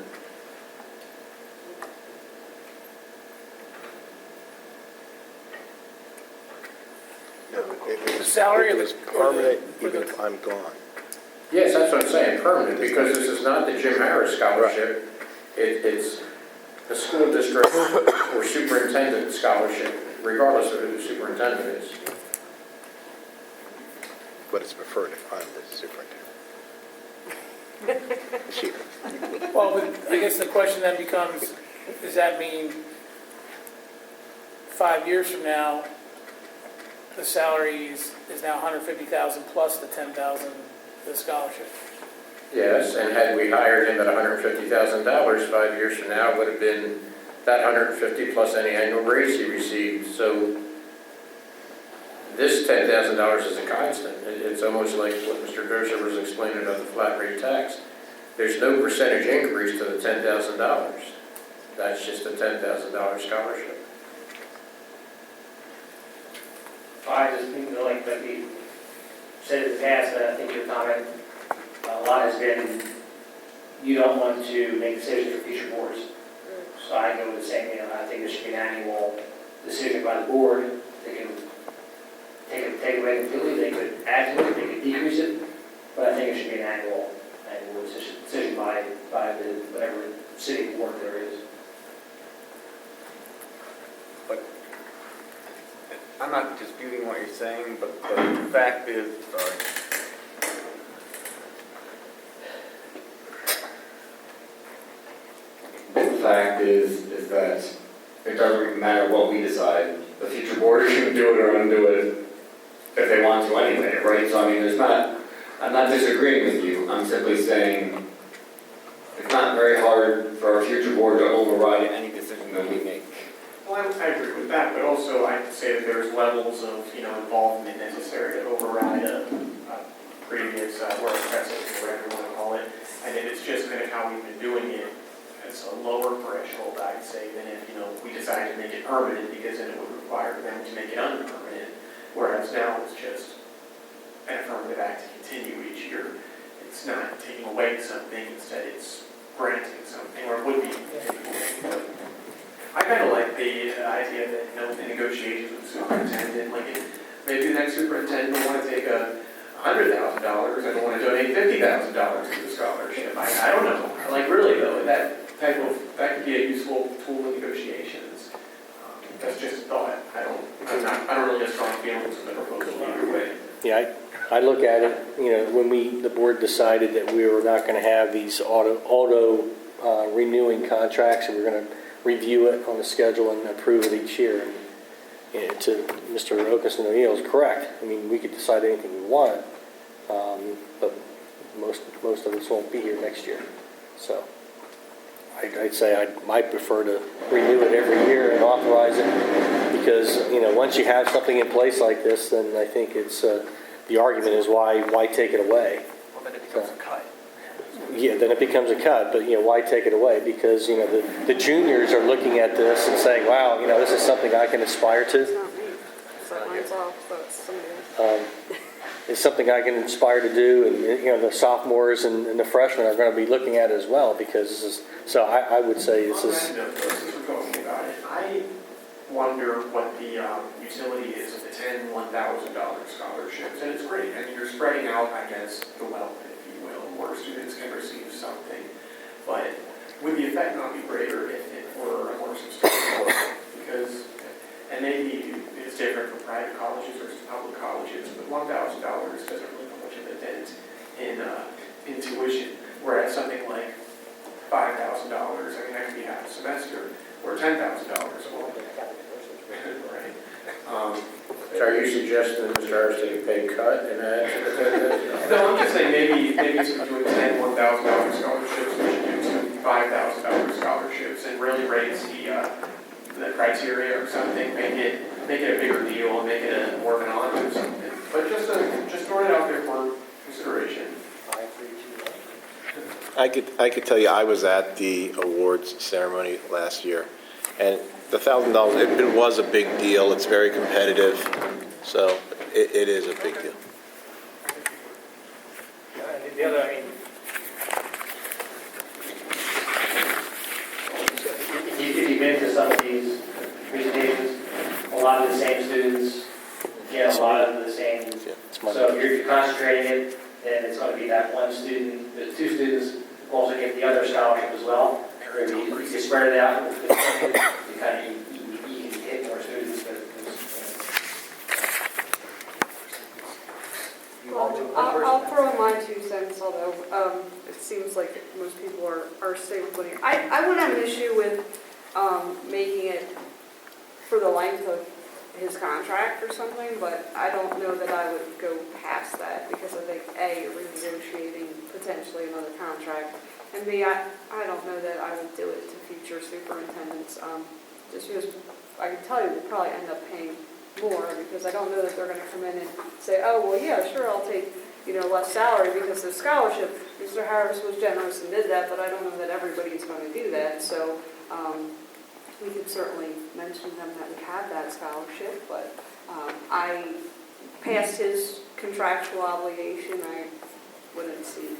[SPEAKER 2] The
[SPEAKER 11] salary
[SPEAKER 2] is permanent even if I'm gone.
[SPEAKER 4] Yes, that's what I'm saying, permanent, because this is not the Jim Harris Scholarship. It's the school district or superintendent scholarship, regardless of who the superintendent is.
[SPEAKER 2] But it's preferred if I'm the superintendent.
[SPEAKER 11] Well, but I guess the question then becomes, does that mean 5 years from now, the salary is now $150,000 plus the $10,000 the scholarship.
[SPEAKER 4] Yes, and had we hired him at $150,000, 5 years from now, it would have been that 150 plus any annual raise he received. So this $10,000 is a constant. It's almost like what Mr. Derser was explaining about the flat rate tax. There's no percentage increase to the $10,000. That's just a $10,000 scholarship.
[SPEAKER 12] I just think, like we said in the past, I think your comment, a lot has been, you don't want to make decisions for future boards. So I go with the same, I think there should be an annual decision by the board. They can take it away completely, they could add to it, they could decrease it, but I think it should be an annual decision by the, whatever city board there is.
[SPEAKER 18] I'm not disputing what you're saying, but the fact is,
[SPEAKER 20] The fact is that it doesn't matter what we decide, the future board is going to do it or undo it if they want to anyway, right? So I mean, I'm not disagreeing with you, I'm simply saying it's not very hard for our future board to override any decision that we make.
[SPEAKER 5] Well, I agree with that, but also I'd say that there's levels of, involvement necessary to override a previous work precedent, or whatever you want to call it. And if it's just kind of how we've been doing it, it's a lower threshold, I'd say, than if, we decided to make it permanent, because then it would require them to make it unpermanent. Whereas now it's just an affirmative act to continue each year. It's not taking away something, instead it's granting something, or it would be taking away. I kind of like the idea that, the negotiations with the superintendent, like maybe the next superintendent will want to take $100,000 and will want to donate $50,000 to the scholarship. I don't know. Like really though, that could be a useful tool in negotiations. That's just a thought. I don't really have strong feelings on the proposal either way.
[SPEAKER 1] Yeah, I look at it, when the board decided that we were not going to have these auto renewing contracts, and we're going to review it on the schedule and approve it each year. And to Mr. Oakerson O'Neill is correct. I mean, we could decide anything we want, but most of us won't be here next year. So I'd say I might prefer to renew it every year and authorize it, because once you have something in place like this, then I think it's the argument is why take it away?
[SPEAKER 10] Well, then it becomes a cut.
[SPEAKER 1] Yeah, then it becomes a cut, but why take it away? Because the juniors are looking at this and saying, wow, this is something I can aspire to.
[SPEAKER 7] It's not me. So mine's off, so it's somebody else.
[SPEAKER 1] It's something I can aspire to do, and the sophomores and the freshmen are going to be looking at it as well, because this is, so I would say this is.
[SPEAKER 5] Since we're talking about it, I wonder what the utility is of the $10,000, $1,000 scholarships, and it's great. I mean, you're spreading out, I guess, the wealth, if you will, more students can receive something. But would the effect not be greater if it were a more substantial? Because, and maybe it's different for private colleges versus public colleges, but $1,000 doesn't really put much of a dent in tuition, whereas something like $5,000, I mean, that could be half a semester, or $10,000 a month. Right.
[SPEAKER 4] So are you suggesting that Mr. Harris take a pay cut and add to the $10,000?
[SPEAKER 5] No, I'm just saying maybe instead of doing $1,000 scholarships, we should do some $5,000 scholarships and really raise the criteria or something, make it a bigger deal, and make it a more of an honor or something. But just throwing it out there for consideration.
[SPEAKER 2] I could tell you, I was at the awards ceremony last year, and the $1,000, it was a big deal. It's very competitive, so it is a big deal.
[SPEAKER 12] The other, if you've been to some of these presentations, a lot of the same students get a lot of the same. So if you're concentrating it, then it's going to be that one student, the two students also get the other scholarship as well. Or if you spread it out, you can hit more students.
[SPEAKER 7] Well, I'll throw in my 2 cents, although it seems like most people are staying with it. I wouldn't have an issue with making it for the length of his contract or something, but I don't know that I would go past that, because I think, A, you're removing negotiating potentially another contract. And B, I don't know that I would do it to future superintendents, just because I can tell you we'll probably end up paying more, because I don't know that they're going to come in and say, oh, well, yeah, sure, I'll take, less salary because of scholarship. Mr. Harris was generous and did that, but I don't know that everybody's going to do that. So we could certainly mention them that we have that scholarship, but I passed his contractual obligation. I wouldn't see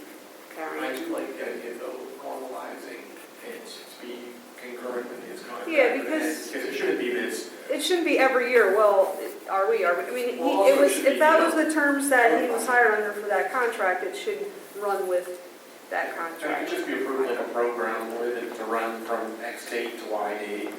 [SPEAKER 7] carrying.
[SPEAKER 5] I do like the idea though of normalizing it to be concurrent with his contract.
[SPEAKER 7] Yeah, because
[SPEAKER 5] it shouldn't be this.
[SPEAKER 7] it shouldn't be every year. Well, are we? I mean,
[SPEAKER 5] Well,
[SPEAKER 7] it
[SPEAKER 5] also
[SPEAKER 7] was
[SPEAKER 5] it should
[SPEAKER 7] if
[SPEAKER 5] be,
[SPEAKER 7] that was the terms that he was hired under for that contract, it should run with that
[SPEAKER 5] It
[SPEAKER 7] contract.
[SPEAKER 5] could just be approved like a program with it to run from X date to Y date,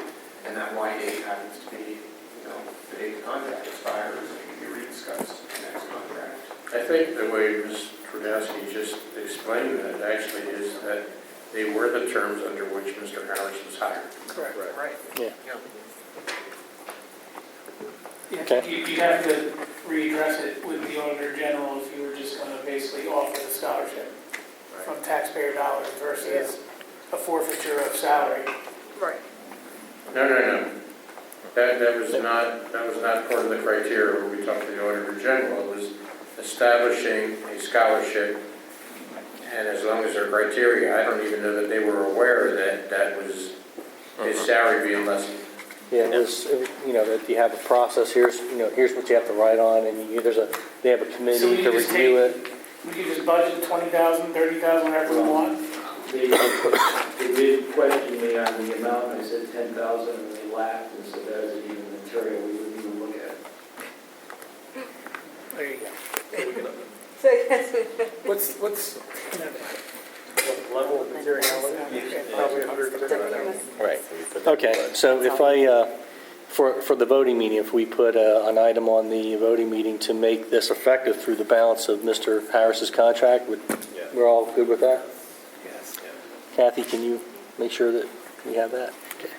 [SPEAKER 5] and that Y date happens to be, the date the contract expires, and it can be rediscussed in the next contract.
[SPEAKER 4] I think the way Ms. Trudowski just explained that actually is that they were the terms under which Mr. Harris was hired.
[SPEAKER 11] Correct.
[SPEAKER 9] Right.
[SPEAKER 1] Yeah.
[SPEAKER 11] Yeah,
[SPEAKER 1] Okay.
[SPEAKER 11] you'd have to readdress it with the Auditor General if you were just going to basically offer the scholarship from taxpayer dollars versus a forfeiture of salary.
[SPEAKER 7] Right.
[SPEAKER 4] No. That was not part of the criteria when we talked to the Auditor General. It was establishing a scholarship, and as long as their criteria, I don't even know that they were aware that that was his salary being lessened.
[SPEAKER 1] Yeah, it was, that you have a process, here's what you have to write on, and they have a
[SPEAKER 11] So
[SPEAKER 1] committee
[SPEAKER 11] we
[SPEAKER 1] to
[SPEAKER 11] just
[SPEAKER 1] review it.
[SPEAKER 11] We could just budget 20,000, 30,000, whatever we want.
[SPEAKER 8] They did question me on the amount, and I said 10,000, and they laughed and said that isn't even material we wouldn't even look at.
[SPEAKER 11] There you go.
[SPEAKER 7] So yes.
[SPEAKER 11] What's
[SPEAKER 8] Level of materiality?
[SPEAKER 11] Probably 130,000.
[SPEAKER 1] Right. Okay, so if for the voting meeting, if we put an item on the voting meeting to make this effective through the balance of Mr. Harris's contract, we're all good with that?
[SPEAKER 11] Yes.
[SPEAKER 1] Kathy, can you make sure that we have that? Okay.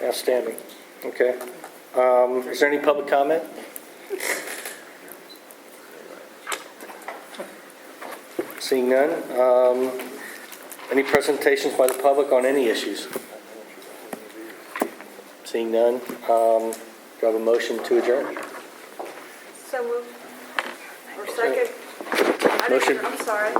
[SPEAKER 1] Outstanding. Okay. Is there any public comment? Seeing none. Any presentations by the public on any issues? Seeing none. Do I have a motion to adjourn?
[SPEAKER 7] So moved. Or second.
[SPEAKER 1] Motion.
[SPEAKER 7] I'm sorry.